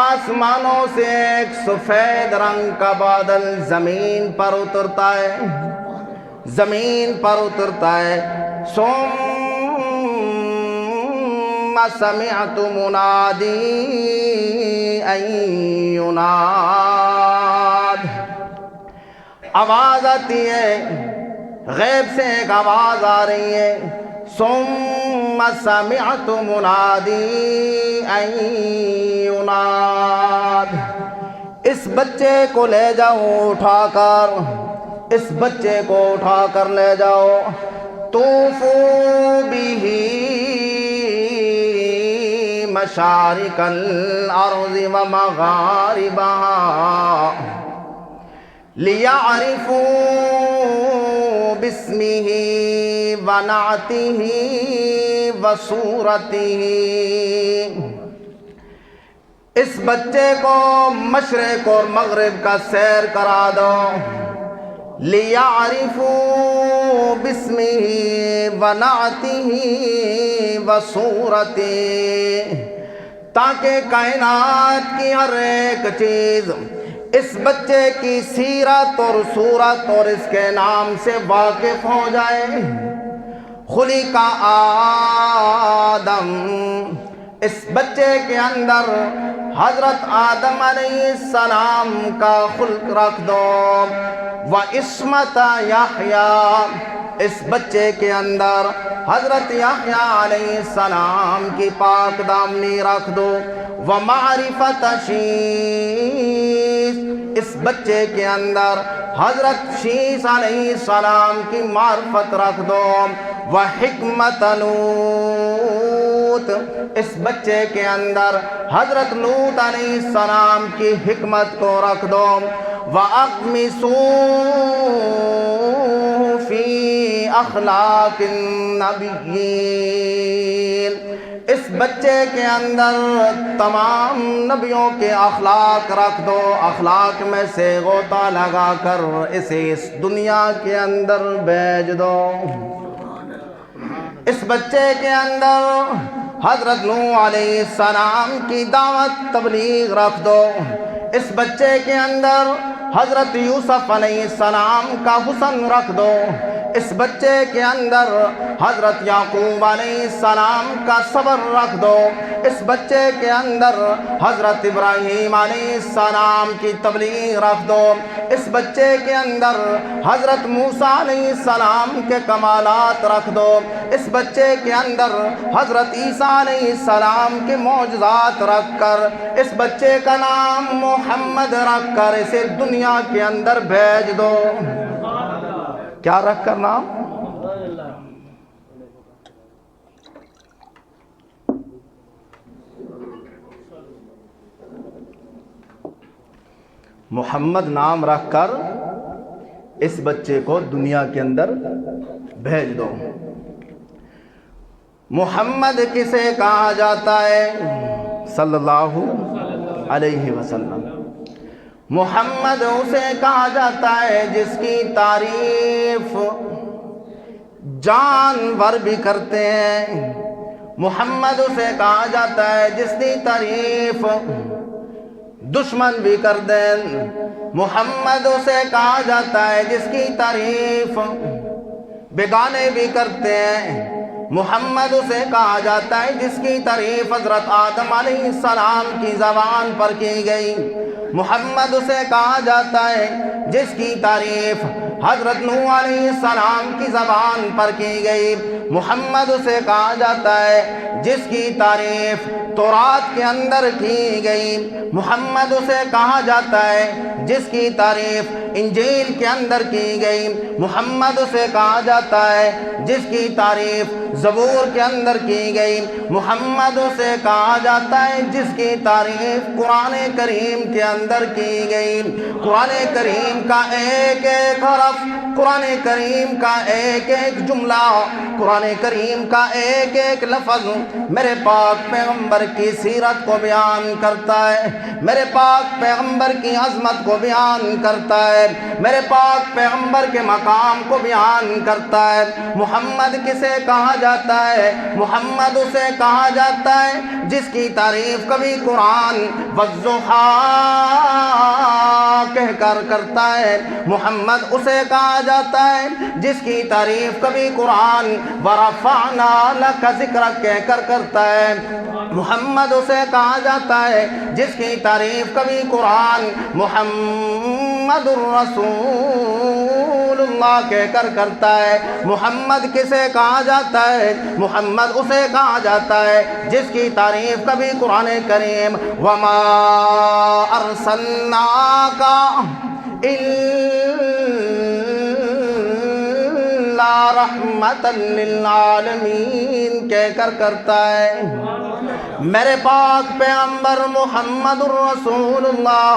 آسمانوں سے ایک سفید رنگ کا بادل زمین پر اترتا ہے، زمین پر اترتا ہے۔ ثم سمعت منادی ان یناد، آواز آتی ہے، غیب سے ایک آواز آ رہی ہے، ثم سمعت منادی ان یناد، اس بچے کو لے جاؤ اٹھا کر، اس بچے کو اٹھا کر لے جاؤ، طوفوا بہ مشارق الارض ومغاربہا لیعرفوا باسمہ ونعتہ وصورتہ، اس بچے کو مشرق اور مغرب کا سیر کرا دو، لیعرفوا باسمہ ونعتہ وصورتہ، تاکہ کائنات کی ہر ایک چیز اس بچے کی سیرت اور صورت اور اس کے نام سے واقف ہو جائے۔ خلق آدم، اس بچے کے اندر حضرت آدم علیہ السلام کا خلق رکھ دو، وعصمت یحییٰ، اس بچے کے اندر حضرت یحییٰ علیہ السلام کی پاک دامنی رکھ دو، ومعرفت شیث، اس بچے کے اندر حضرت شیث علیہ السلام کی معرفت رکھ دو، وحکمت لوط، اس بچے کے اندر حضرت لوط علیہ السلام کی حکمت کو رکھ دو، وَأَغْمِسُوا فِي أَخْلَاقِ النَّبِيِّينَ، اس بچے کے اندر تمام نبیوں کے اخلاق رکھ دو، اخلاق میں سے غوطہ لگا کر اسے اس دنیا کے اندر بھیج دو۔ اس بچے کے اندر حضرت نوح علیہ السلام کی دعوت تبلیغ رکھ دو، اس بچے کے اندر حضرت یوسف علیہ السلام کا حسن رکھ دو، اس بچے کے اندر حضرت یعقوب علیہ السلام کا صبر رکھ دو، اس بچے کے اندر حضرت ابراہیم علیہ السلام کی تبلیغ رکھ دو، اس بچے کے اندر حضرت موسیٰ علیہ السلام کے کمالات رکھ دو، اس بچے کے اندر حضرت عیسیٰ علیہ السلام کے معجزات رکھ کر، اس بچے کا نام محمد رکھ کر اسے دنیا کے اندر بھیج دو۔ کیا رکھ کر نام؟ محمد نام رکھ کر اس بچے کو دنیا کے اندر بھیج دو۔ محمد کسے کہا جاتا ہے؟ صلی اللہ علیہ وسلم۔ محمد اسے کہا جاتا ہے جس کی تعریف جانور بھی کرتے ہیں، محمد اسے کہا جاتا ہے جس کی تعریف دشمن بھی کر دیں، محمد اسے کہا جاتا ہے جس کی تعریف بیگانے بھی کرتے ہیں، محمد اسے کہا جاتا ہے جس کی تعریف حضرت آدم علیہ السلام کی زبان پر کی گئی۔ محمد اسے کہا جاتا ہے جس کی تعریف حضرت نوح علیہ السلام کی زبان پر کی گئی۔ محمد اسے کہا جاتا ہے جس کی تعریف تورات کے اندر کی گئی۔ محمد اسے کہا جاتا ہے جس کی تعریف انجیل کے اندر کی گئی۔ محمد اسے کہا جاتا ہے جس کی تعریف زبور کے اندر کی گئی۔ محمد اسے کہا جاتا ہے جس کی تعریف قرآن کریم کے اندر کی گئی۔ قرآن کریم کا ایک ایک حرف، قرآن کریم کا ایک ایک جملہ، قرآن کریم کا ایک ایک لفظ میرے پاک پیغمبر کی سیرت کو بیان کرتا ہے، میرے پاک پیغمبر کی عظمت کو بیان کرتا ہے، میرے پاک پیغمبر کے مقام کو بیان کرتا ہے۔ محمد کسے کہا جاتا ہے؟ محمد اسے کہا جاتا ہے جس کی تعریف کبھی قرآن والضحیٰ کہہ کر کرتا ہے۔ محمد اسے کہا جاتا ہے جس کی تعریف کبھی قرآن ورفعنا لک ذکرک کہہ کر کرتا ہے۔ محمد اسے کہا جاتا ہے جس کی تعریف کبھی قرآن محمد الرسول اللہ کہہ کر کرتا ہے۔ محمد کسے کہا جاتا ہے؟ محمد اسے کہا جاتا ہے جس کی تعریف کبھی قرآن کریم وما ارسلناک الا رحمۃ للعالمین کہہ کر کرتا ہے۔ میرے پاک پیغمبر محمد الرسول اللہ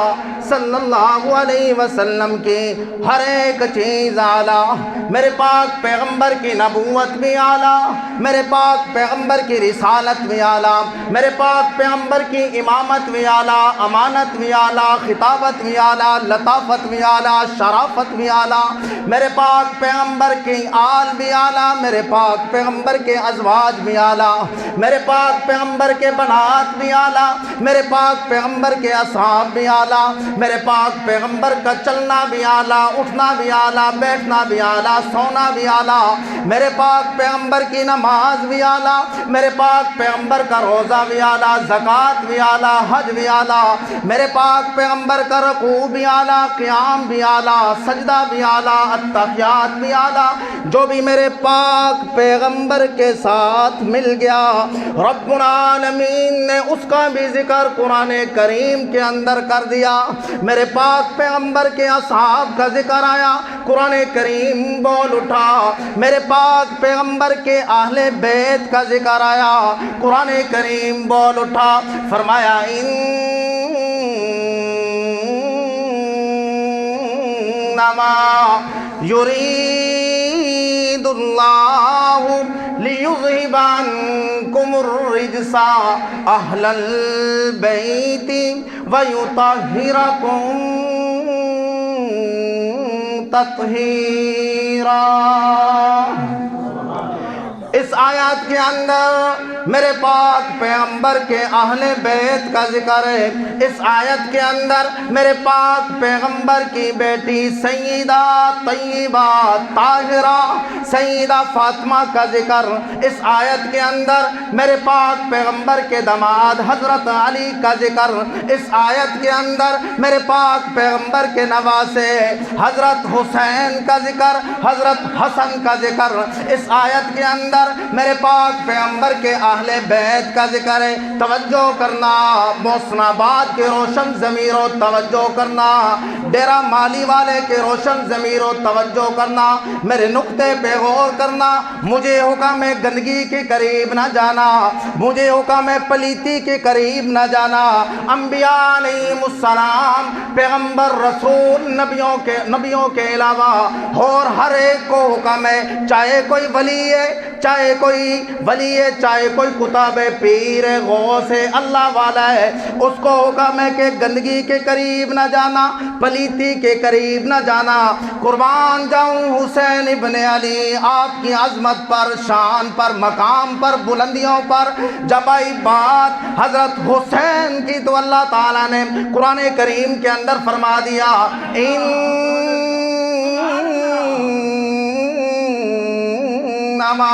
صلی اللہ علیہ وسلم کی ہر ایک چیز اعلیٰ، میرے پاک پیغمبر کی نبوت بھی اعلیٰ، میرے پاک پیغمبر کی رسالت بھی اعلیٰ، میرے پاک پیغمبر کی امامت بھی اعلیٰ، امانت بھی اعلیٰ، خطابت بھی اعلیٰ، لطافت بھی اعلیٰ، شرافت بھی اعلیٰ، میرے پاک پیغمبر کی آل بھی اعلیٰ، میرے پاک پیغمبر کے ازواج بھی اعلیٰ، میرے پاک پیغمبر کے بنات بھی اعلیٰ، میرے پاک پیغمبر کے اصحاب بھی اعلیٰ، میرے پاک پیغمبر کا چلنا بھی اعلیٰ، اٹھنا بھی اعلیٰ، بیٹھنا بھی اعلیٰ، سونا بھی اعلیٰ، میرے پاک پیغمبر کی نماز بھی اعلیٰ، میرے پاک پیغمبر کا روزہ بھی اعلیٰ، زکوٰۃ بھی اعلیٰ، حج بھی اعلیٰ، میرے پاک پیغمبر کا رکوع بھی اعلیٰ، قیام بھی اعلیٰ، سجدہ بھی اعلیٰ، التحیات بھی اعلیٰ۔ جو بھی میرے پاک پیغمبر کے ساتھ مل گیا رب العالمین نے اس کا بھی ذکر قرآن کریم کے اندر کر دیا۔ میرے پاک پیغمبر کے اصحاب کا ذکر آیا، قرآن کریم بول اٹھا۔ میرے پاک پیغمبر کے اہل بیت کا ذکر آیا، قرآن کریم بول اٹھا، فرمایا انما یرید اللہ لیذہب عنکم الرجس اہل البیت ویطہرکم تطہیرا۔ اس آیات کے اندر میرے پاک پیغمبر کے اہل بیت کا ذکر ہے۔ اس آیت کے اندر میرے پاک پیغمبر کی بیٹی سیدہ طیبہ طاہرہ سیدہ فاطمہ کا ذکر۔ اس آیت کے اندر میرے پاک پیغمبر کے داماد حضرت علی کا ذکر۔ اس آیت کے اندر میرے پاک پیغمبر کے نواسے حضرت حسین کا ذکر، حضرت حسن کا ذکر۔ اس آیت کے اندر میرے پاک پیغمبر کے اہل بیت کا ذکر ہے۔ توجہ کرنا محسن آباد کے روشن ضمیروں، توجہ کرنا ڈیرہ مالی والے کے روشن ضمیروں، توجہ کرنا میرے نقطے پہ غور کرنا۔ مجھے حکم ہے گندگی کے قریب نہ جانا، مجھے حکم ہے پلیتی کے قریب نہ جانا۔ انبیاء علیہم السلام پیغمبر رسول نبیوں کے علاوہ اور ہر ایک کو حکم ہے، چاہے کوئی ولی ہے، چاہے کوئی ولی ہے، چاہے کوئی کتاب پیر ہے، غوث ہے، اللہ والا ہے، اس کو حکم ہے کہ گندگی کے قریب نہ جانا، پلیتی کے قریب نہ جانا۔ قربان جاؤں حسین ابن علی، آپ کی عظمت پر، شان پر، مقام پر، بلندیوں پر جب آئی بات حضرت حسین کی تو اللہ تعالیٰ نے قرآن کریم کے اندر فرما دیا انما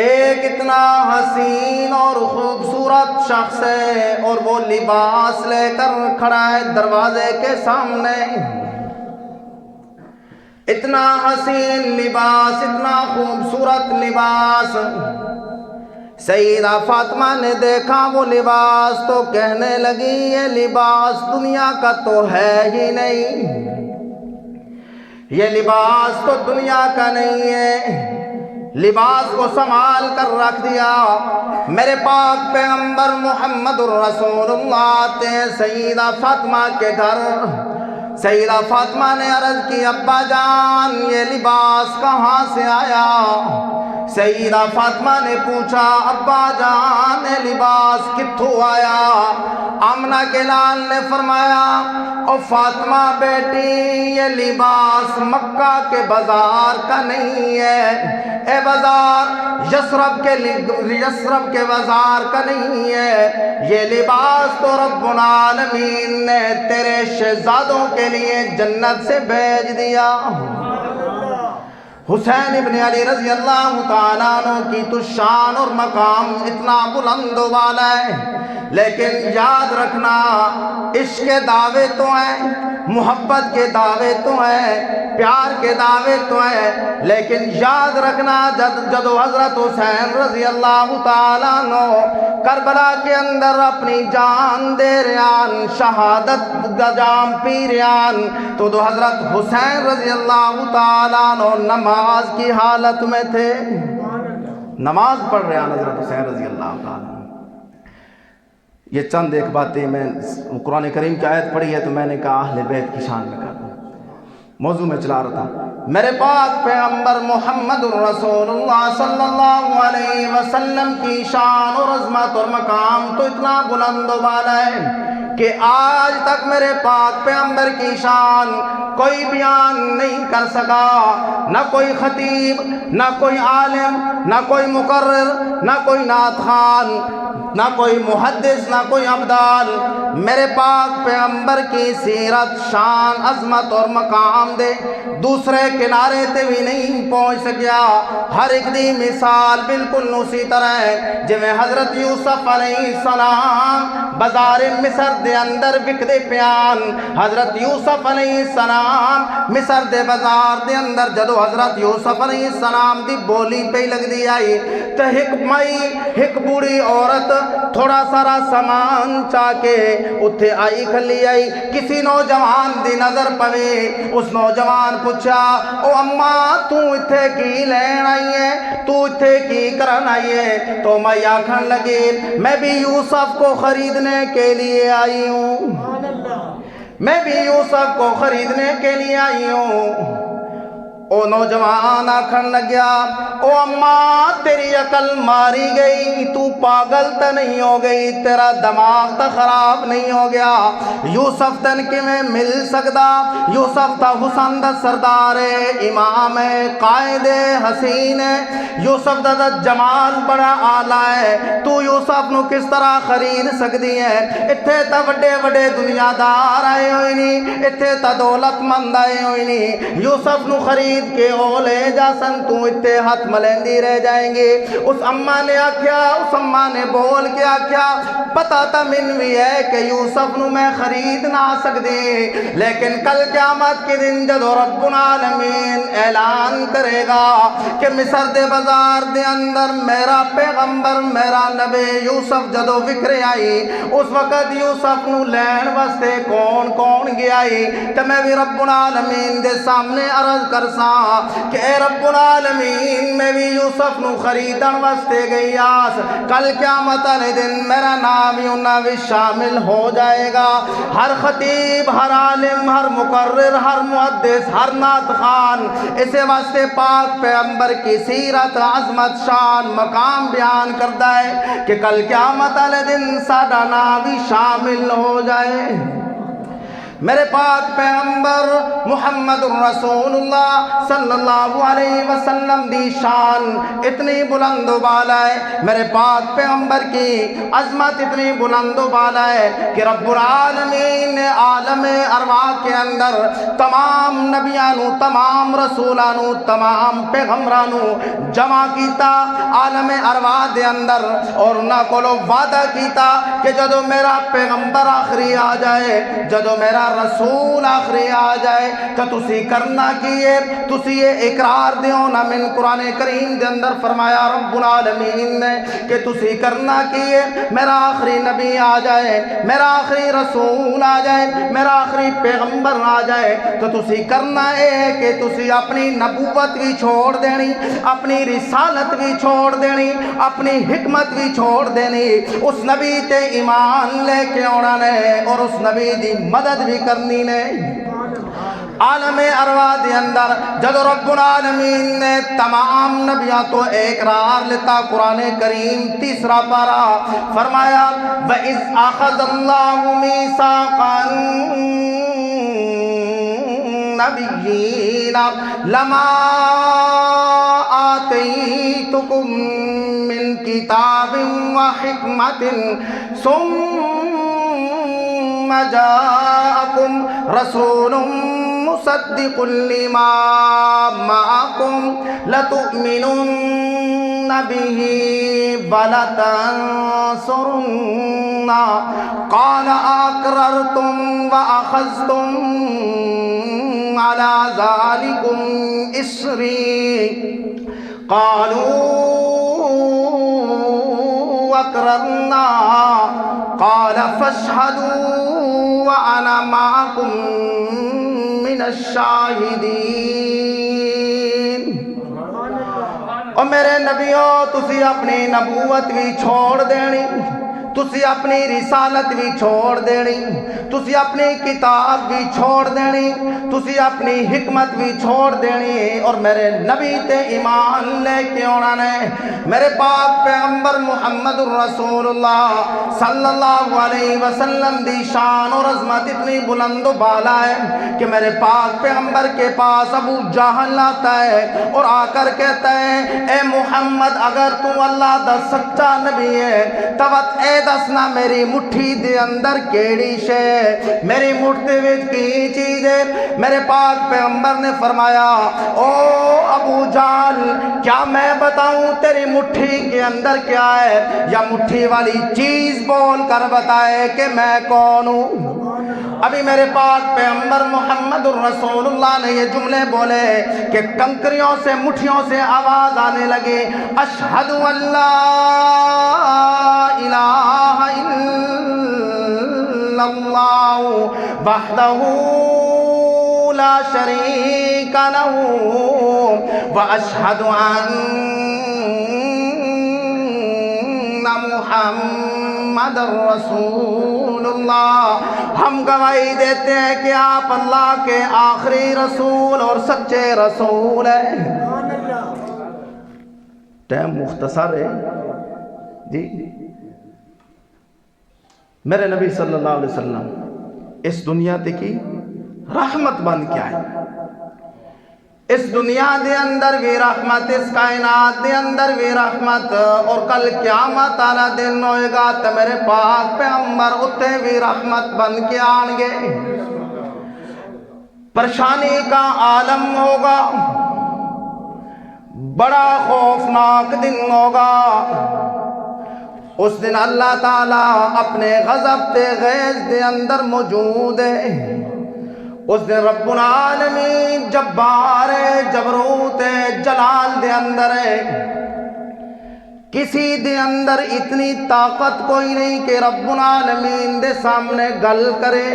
ایک اتنا حسین اور خوبصورت شخص ہے اور وہ لباس لے کر کھڑا ہے دروازے کے سامنے. اتنا حسین لباس، اتنا خوبصورت لباس. سیدہ فاطمہ نے دیکھا وہ لباس تو کہنے لگی یہ لباس دنیا کا تو ہے ہی نہیں، یہ لباس تو دنیا کا نہیں ہے. لباس کو سنبھال کر رکھ دیا. میرے پاک پیغمبر محمد الرسول اللہ تھے سیدہ فاطمہ کے گھر. سیدہ فاطمہ نے عرض کی ابا جان یہ لباس کہاں سے آیا؟ سیدہ فاطمہ نے پوچھا ابا جان یہ لباس کتھوں آیا؟ آمنہ کے لال نے فرمایا او فاطمہ بیٹی یہ لباس مکہ کے بازار کا نہیں ہے، اے بازار یثرب کے بازار کا نہیں ہے، یہ لباس تو رب العالمین نے تیرے شہزادوں کے لیے جنت سے بھیج دیا. حسین ابن علی رضی اللہ تعالیٰ عنہ کی تو شان اور مقام اتنا بلند و بالا ہے، لیکن یاد رکھنا عشق کے دعوے تو ہیں، محبت کے دعوے تو ہیں، پیار کے دعوے تو ہیں، لیکن یاد رکھنا جدو حضرت حسین رضی اللہ تعالیٰ عنہ کربلا کے اندر اپنی جان دے ریان، شہادت کا جام پی ریان، تو حضرت حسین رضی اللہ تعالیٰ عنہ نماز کی حالت میں تھے، نماز پڑھ ریان حضرت حسین رضی اللہ تعالیٰ. یہ چند ایک باتیں میں قرآن کریم کی آیت پڑھی ہے تو میں نے کہا اہل بیت کی شان میں کہا. موضوع میں چلا رہا تھا. میرے پاک پیغمبر محمد الرسول اللہ صلی اللہ علیہ وسلم کی شان اور عظمت اور مقام تو اتنا بلند و بالا ہے کہ آج تک میرے پاک پیغمبر کی شان کوئی بیان نہیں کر سکا، نہ کوئی خطیب، نہ کوئی عالم، نہ کوئی مقرر، نہ کوئی نعت خوان، نہ کوئی محدث، نہ کوئی ابدال میرے پاک پیغمبر کی سیرت، شان، عظمت اور مقام دے دوسرے کنارے تے بھی نہیں پہنچ سکیا. ہر ایک دی مثال بالکل اسی طرح ہے جویں حضرت یوسف علیہ السلام بازار مصر دے اندر وکدے پیان. حضرت یوسف علیہ السلام مصر دے بازار دے اندر جدو حضرت یوسف علیہ السلام دی بولی پہ لگ دی آئی تو ایک بوڑھی عورت تھوڑا سارا سامان چاہ کے اتھے آئی کھلی آئی. کسی نوجوان دی نظر پوے، اس نوجوان پوچھا او اماں تو اتھے کی لین آئی ہے، تو اتھے کی کرن آئی ہے؟ تو میں آکھن لگی میں بھی یوسف کو خریدنے کے لیے آئی ہوں، میں بھی یوسف کو خریدنے کے لیے آئی ہوں. او نوجوان آکھن لگیا او اماں تیری عقل ماری گئی، تو پاگل تا نہیں ہو گئی، تیرا دماغ تا خراب نہیں ہو گیا؟ یوسف تن کی میں مل سکدا؟ یوسف تا حسن دا سردار امام قائد حسین ہے، یوسف دا جمال بڑا آلہ ہے، تو یوسف نو کس طرح خرید سکدی ہے؟ اتھے تا وڈے وڈے دنیا دار آئے ہوئی نہیں، اتھے تا دولت مند آئے ہوئی نہیں، یوسف نو خرید کے اولے جاسن تو اتنے ہاتھ ملیندی رہ جائیں گے. اس اماں نے آکھیا، اس اماں نے بول کے آکھیا پتہ تا من بھی ہے کہ یوسف نو میں خرید نہ سکدی، لیکن کل قیامت کے دن جدو رب العالمین اعلان کرے گا کہ مصر دے بازار دے اندر میرا پیغمبر میرا نبی یوسف جدو وکرے آئی، اس وقت یوسف نو لین واسطے کون کون گیا آئی کہ میں بھی رب العالمین دے سامنے عرض کرساں کہ اے رب العالمین میں بھی یوسف نو خریدن واسطے گئی آس، کل قیامت والے دن میرا نام بھی انہاں بھی شامل ہو جائے گا. ہر خطیب، ہر عالم، ہر مقرر، ہر محدث، ہر نعت خوان اسے واسطے پاک پیغمبر کی سیرت، عظمت، شان، مقام بیان کرتا ہے کہ کل قیامت والے دن ساڈا نام بھی شامل ہو جائے. میرے پاک پیغمبر محمد رسول اللہ صلی اللہ علیہ وسلم دی شان اتنی بلند و بالا ہے، میرے پاک پیغمبر کی عظمت اتنی بلند و بالا ہے کہ رب العالمین نے عالم ارواح کے اندر تمام نبیانو، تمام رسولانو، تمام پیغمبرانو جمع کیتا عالم ارواح دے اندر، اور نہ کولو وعدہ کیتا کہ جدو میرا پیغمبر آخری آ جائے، جدو میرا رسول آخری آ جائے تو تسی کرنا کیے، تسی یہ اقرار دیو نا۔ من قرآن کریم دے اندر فرمایا رب العالمین نے کہ تسی کرنا کیے، میرا آخری نبی آ جائے، میرا آخری رسول آ جائے، میرا آخری پیغمبر آ جائے تو تسی کرنا ہے کہ تسی اپنی نبوت بھی چھوڑ دینی، اپنی رسالت بھی چھوڑ دینی، اپنی حکمت بھی چھوڑ دینی، اس نبی تے ایمان لے کے آنا نے اور اس نبی دی مدد بھی کرنی نے۔ عالم ارواح دے اندر جب رب العالمین نے تمام نبیوں تو اقرار لیتا، قرآن کریم تیسرا پارا فرمایا وَإِذْ أَخَذَ اللَّهُ مِيثَاقَ النَّبِيِّينَ لَمَا آتَيْتُكُم مِّن كِتَابٍ وَحِكْمَةٍ ثُمَّ جَاءَكُمْ رَسُولٌ مصدق لما معكم لتؤمنن به ولتنصرن قال أقررتم وأخذتم على ذلكم إصري قالوا أقررنا قال فاشهدوا وأنا معكم من الشاہدین۔ اور میرے نبیوں تسی اپنی نبوت بھی چھوڑ دینی، تسی اپنی رسالت بھی چھوڑ دینی، تسی اپنی کتاب بھی چھوڑ دینی، تسی اپنی حکمت بھی چھوڑ دینی اور میرے نبی تے ایمان لے کے آنا نے۔ میرے پاک پیغمبر محمد رسول اللہ صلی اللہ علیہ وسلم دی شان اور عظمت اتنی بلند و بالا ہے کہ میرے پاک پیغمبر کے پاس ابو جہل آتا ہے اور آ کر کہتا ہے اے محمد اگر تو اللہ دا سچا نبی ہے تبت اے دسنا میری مٹھی دے اندر کیڑی شے، میری مٹھی وچ کی چیز ہے؟ میرے پاک پیغمبر نے فرمایا او ابو جہل کیا میں بتاؤں تیری مٹھی کے اندر کیا ہے، یا مٹھی والی چیز بول کر بتائے کہ میں کون ہوں۔ ابھی میرے پاک پیغمبر محمد الرسول اللہ نے یہ جملے بولے کہ کنکریوں سے مٹھیوں سے آواز آنے لگے اشہد ان لا الہ الا اللہ وحدہ لا شریک لہ واشہد ان محمد رسول اللہ، ہم گواہی دیتے ہیں کہ آپ اللہ کے آخری رسول اور سچے رسول ہیں۔ ٹائم مختصر ہے جی۔ میرے نبی صلی اللہ علیہ وسلم اس دنیا تے کی رحمت بن کے آئے، اس دنیا دے اندر بھی رحمت، اس کائنات دے اندر بھی رحمت، اور کل قیامت والا دن ہوئے گا تو میرے پاک پیغمبر اتے بھی رحمت بن کے آن گے۔ پریشانی کا عالم ہوگا، بڑا خوفناک دن ہوگا، اس دن اللہ تعالیٰ اپنے غضب تے غیظ دے اندر موجود ہے۔ اس دن رب العالمین جبار جبروت جلال دے اندر ہے، کسی دے اندر اتنی طاقت کوئی نہیں کہ رب العالمین دے سامنے گل کرے،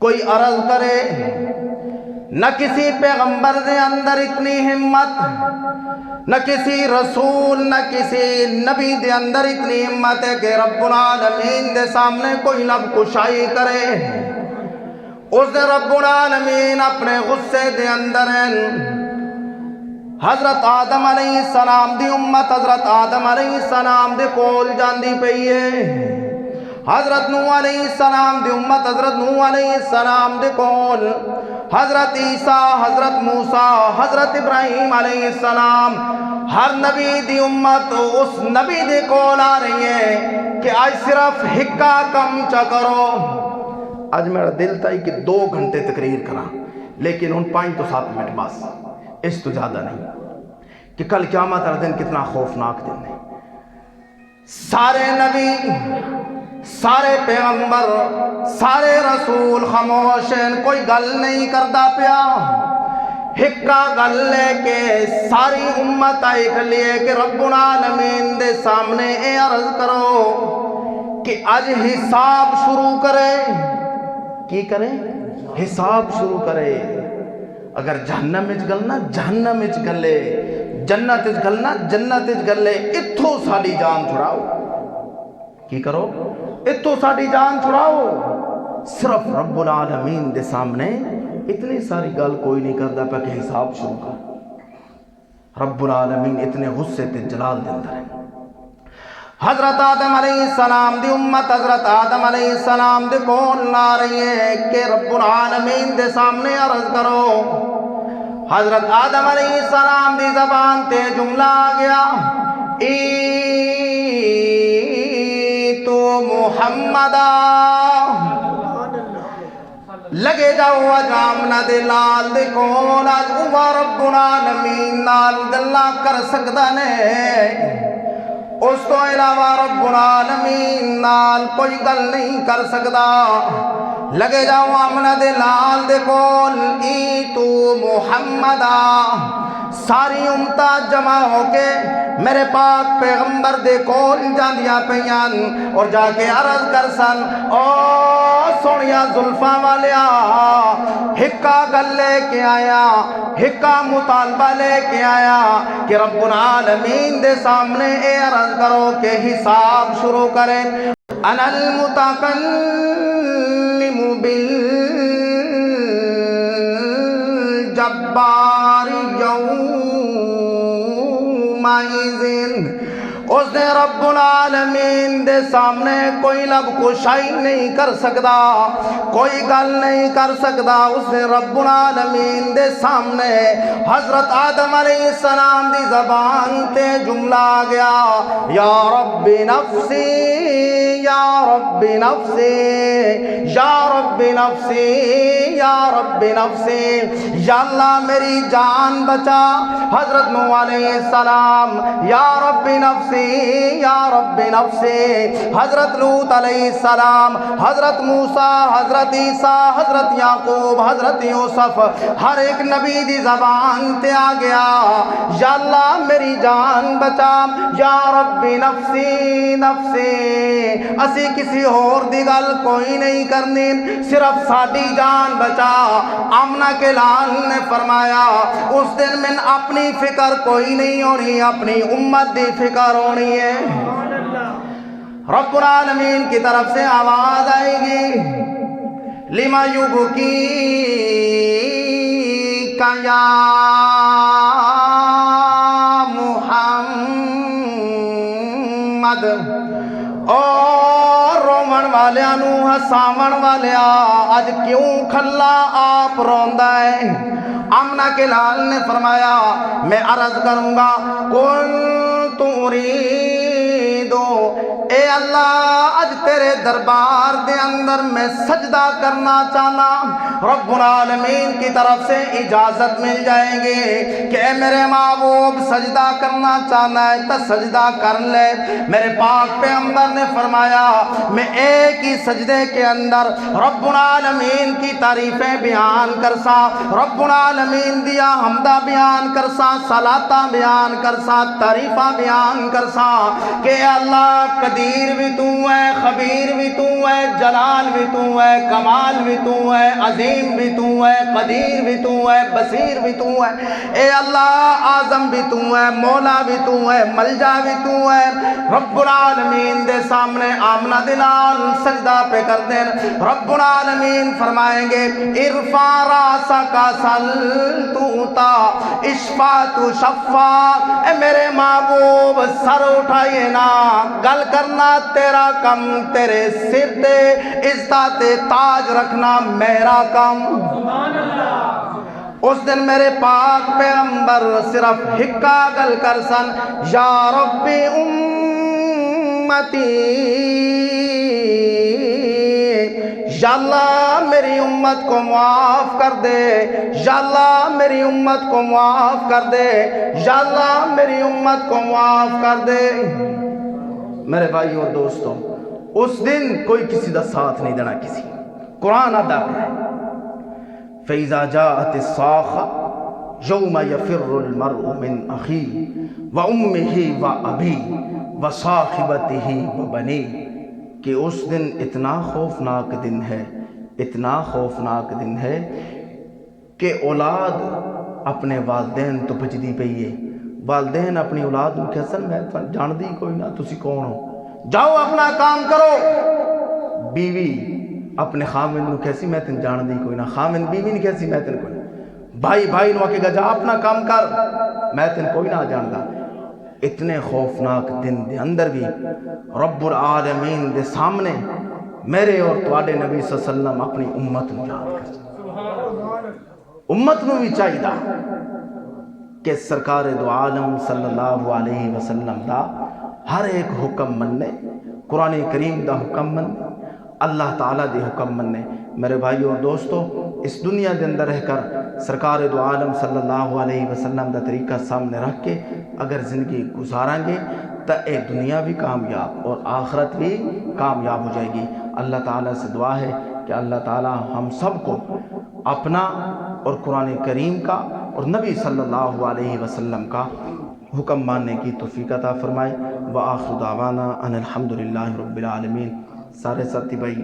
کوئی عرض کرے، نہ کسی پیغمبر دے اندر اتنی ہمت، نہ کسی رسول نہ کسی نبی دے اندر اتنی ہمت ہے کہ رب العالمین دے سامنے کوئی لب کشائی کرے۔ اس دن رب العالمین اپنے غصے دے اندر ہیں، حضرت آدم علیہ السلام دی امت حضرت آدم علیہ السلام دے کول جاندی پئی ہے، حضرت نوح علیہ السلام دی امت حضرت نوح علیہ السلام دے کول حضرت عیسیٰ حضرت موسیٰ حضرت ابراہیم علیہ السلام ہر نبی دی امت اس نبی دے کول آ رہی ہے کہ آج صرف ہکا کم چا کرو. آج میرا دل تھا کہ 2 گھنٹے تقریر کرا لیکن ان 5 تو 7 منٹ بس اس تو زیادہ نہیں کہ کل قیامت کا دن کتنا خوفناک دن ہے. سارے نبی سارے پیغمبر سارے رسول خاموش ہیں کوئی گل نہیں کردا پیا. ہکا گل لے کے ساری امت آئی کھلیے کہ رب العالمین دے سامنے اے عرض کرو کہ آج حساب شروع کرے. کی کرے؟ حساب شروع کرے. اگر جہنم وچ گلنا جہنم وچ گلے, جنت وچ گلنا جنت وچ گلے. اتھوں ساڈی جان چھڑاؤ. کی کرو؟ اتھوں ساڈی جان چھڑاؤ. صرف رب العالمین دے سامنے اتنی ساری گل کوئی نہیں کردا پیا کہ حساب شروع کر. رب العالمین اتنے غصے تے جلال دے اندر ہے. حضرت آدم علیہ السلام دی امت حضرت آدم علیہ السلام دے کول لا رہی ہے کہ رب العالمین دے سامنے عرض کرو. حضرت آدم علیہ السلام دی زبان تے جملہ آ گیا, تو محمدہ لگے جاؤ اجامنا دے لال دے کول. آج رب العالمین نال گلا کر سکدا نے, اس تو علاوہ رب العالمین نال کوئی گل نہیں کر سکدا. لگے جاؤ آمنہ دے لال دے کول, تو محمدہ. ساری امتہ جمع ہو کے میرے پاک پیغمبر دے کول جاندیاں پیان اور جا کے عرض کر سن, او سونیا زلفاں والیا ہکا گل لے کے آیا, ہکا مطالبہ لے کے آیا کہ رب العالمین دے سامنے اے عرض کرو کہ حساب شروع کریں. انا المتکلم بالجبار یومئذ. اس نے رب العالمین دے سامنے کوئی لب کشائی نہیں کر سکدا, کوئی گل نہیں کر سکدا. اس نے رب العالمین دے سامنے حضرت آدم علیہ السلام دی زبان تے جملہ آ گیا, یا رب نفسی یا رب نفسی یا رب نفسی یا رب نفسی. یا اللہ میری جان بچا. حضرت نوح علیہ السلام یا رب نفسی یا رب نفسی. حضرت لوط علیہ السلام, حضرت موسیٰ, حضرت عیسیٰ, حضرت یعقوب, حضرت یوسف, ہر ایک نبی دی زبان تے آ گیا, یا اللہ میری جان بچا. یا رب نفسی نفسی. اسی کسی اور دی گل کوئی نہیں کرنی, صرف ساڈی جان بچا. آمنہ کے لال نے فرمایا اس دن میں اپنی فکر کوئی نہیں ہونی, اپنی امت دی فکر ہونی ہے. رب العالمین کی طرف سے آواز آئے گی, لما یبکی کا یا محمد. اور رومن والیاں نو ہساون والیا آج کیوں کھلا آپ روندا ہے. آمنہ کے لال نے فرمایا میں عرض کروں گا, کن تریدو, اے اللہ آج تیرے دربار دے اندر میں سجدہ کرنا چاہنا. رب العالمین کی طرف سے اجازت مل جائے گی کہ اے میرے محبوب سجدہ کرنا چاہنا ہے تو سجدہ کر لے. میرے پاک پیغمبر نے فرمایا میں ایک ہی سجدے کے اندر رب العالمین کی تعریفیں بیان کرسا, رب العالمین دیا حمدہ بیان کرسا, صلاتہ بیان کرسا, تعریفہ بیان کرسا کہ اے اللہ قدیر بھی تو ہے, خبیر بھی تو ہے, جلال بھی تو ہے, کمال بھی تو ہے, عظیم بھی تو ہے, قدیر بھی تو ہے, بصیر بھی تو ہے. اے اللہ اعظم بھی تو ہے, مولا بھی تو ہے, ملجا بھی تو ہے. رب العالمین دے سامنے آمنہ دلال سجدہ پہ کر دیں. رب العالمین فرمائیں گے ارفع راسک سل توتا اشفا تو شفا. اے میرے محبوب سر اٹھائیے نا, گل کرنا کرنا تیرا کم، تیرے سر تے عزت تاج رکھنا میرا کم۔ اس دن میرے پاک پیغمبر صرف ہکا گل کر سن، یا ربی امتی، یا اللہ میری امت کو معاف کر دے، یا اللہ میری امت کو معاف کر دے، یا اللہ میری امت کو معاف کر دے۔ میرے بھائی اور دوستوں، اس دن کوئی کسی دا ساتھ نہیں دینا کسی۔ قرآن ادا ہے فَإِذَا جَاءَتِ الصَّاخَّةُ يَوْمَ يَفِرُّ الْمَرْءُ مِنْ أَخِيهِ وَأُمِّهِ وَأَبِيهِ وَصَاحِبَتِهِ وَبَنِيهِ، کہ اس دن اتنا خوفناک دن ہے، اتنا خوفناک دن ہے کہ اولاد اپنے والدین تو بجدی پئی ہے۔ والدین اپنی اولاد کو کہسن میں جان دی کوئی نہ، تسی کون ہو، جاؤ اپنا کام کرو۔ بیوی اپنے خامن نو کہسی میں تن جان دی کوئی نہ، خامن بیوی نہیں کہسی میں تن کوئی نہ، بھائی بھائی نو آکے گا جا اپنا کام کر، میں تن کوئی نہ جان دا۔ اتنے خوفناک دن دے اندر بھی رب العالمین دے سامنے میرے اور تواڈے نبی صلی اللہ علیہ وسلم اپنی امت نو یاد کر، امت نو بھی چاہیے کہ سرکار دو عالم صلی اللہ علیہ وسلم دا ہر ایک حکم مننے، قرآن کریم دا حکم مننے، اللہ تعالیٰ دے حکم مننے۔ میرے بھائی اور دوستو، اس دنیا دے اندر رہ کر سرکار دو عالم صلی اللہ علیہ وسلم دا طریقہ سامنے رکھ کے اگر زندگی گزاریں گے تو اے دنیا بھی کامیاب اور آخرت بھی کامیاب ہو جائے گی۔ اللہ تعالیٰ سے دعا ہے کہ اللہ تعالیٰ ہم سب کو اپنا اور قرآن کریم کا اور نبی صلی اللہ علیہ وسلم کا حکم ماننے کی توفیق عطا فرمائے۔ وآخر دعوانا ان الحمدللہ رب العالمین۔ سارے ساتھی بھائی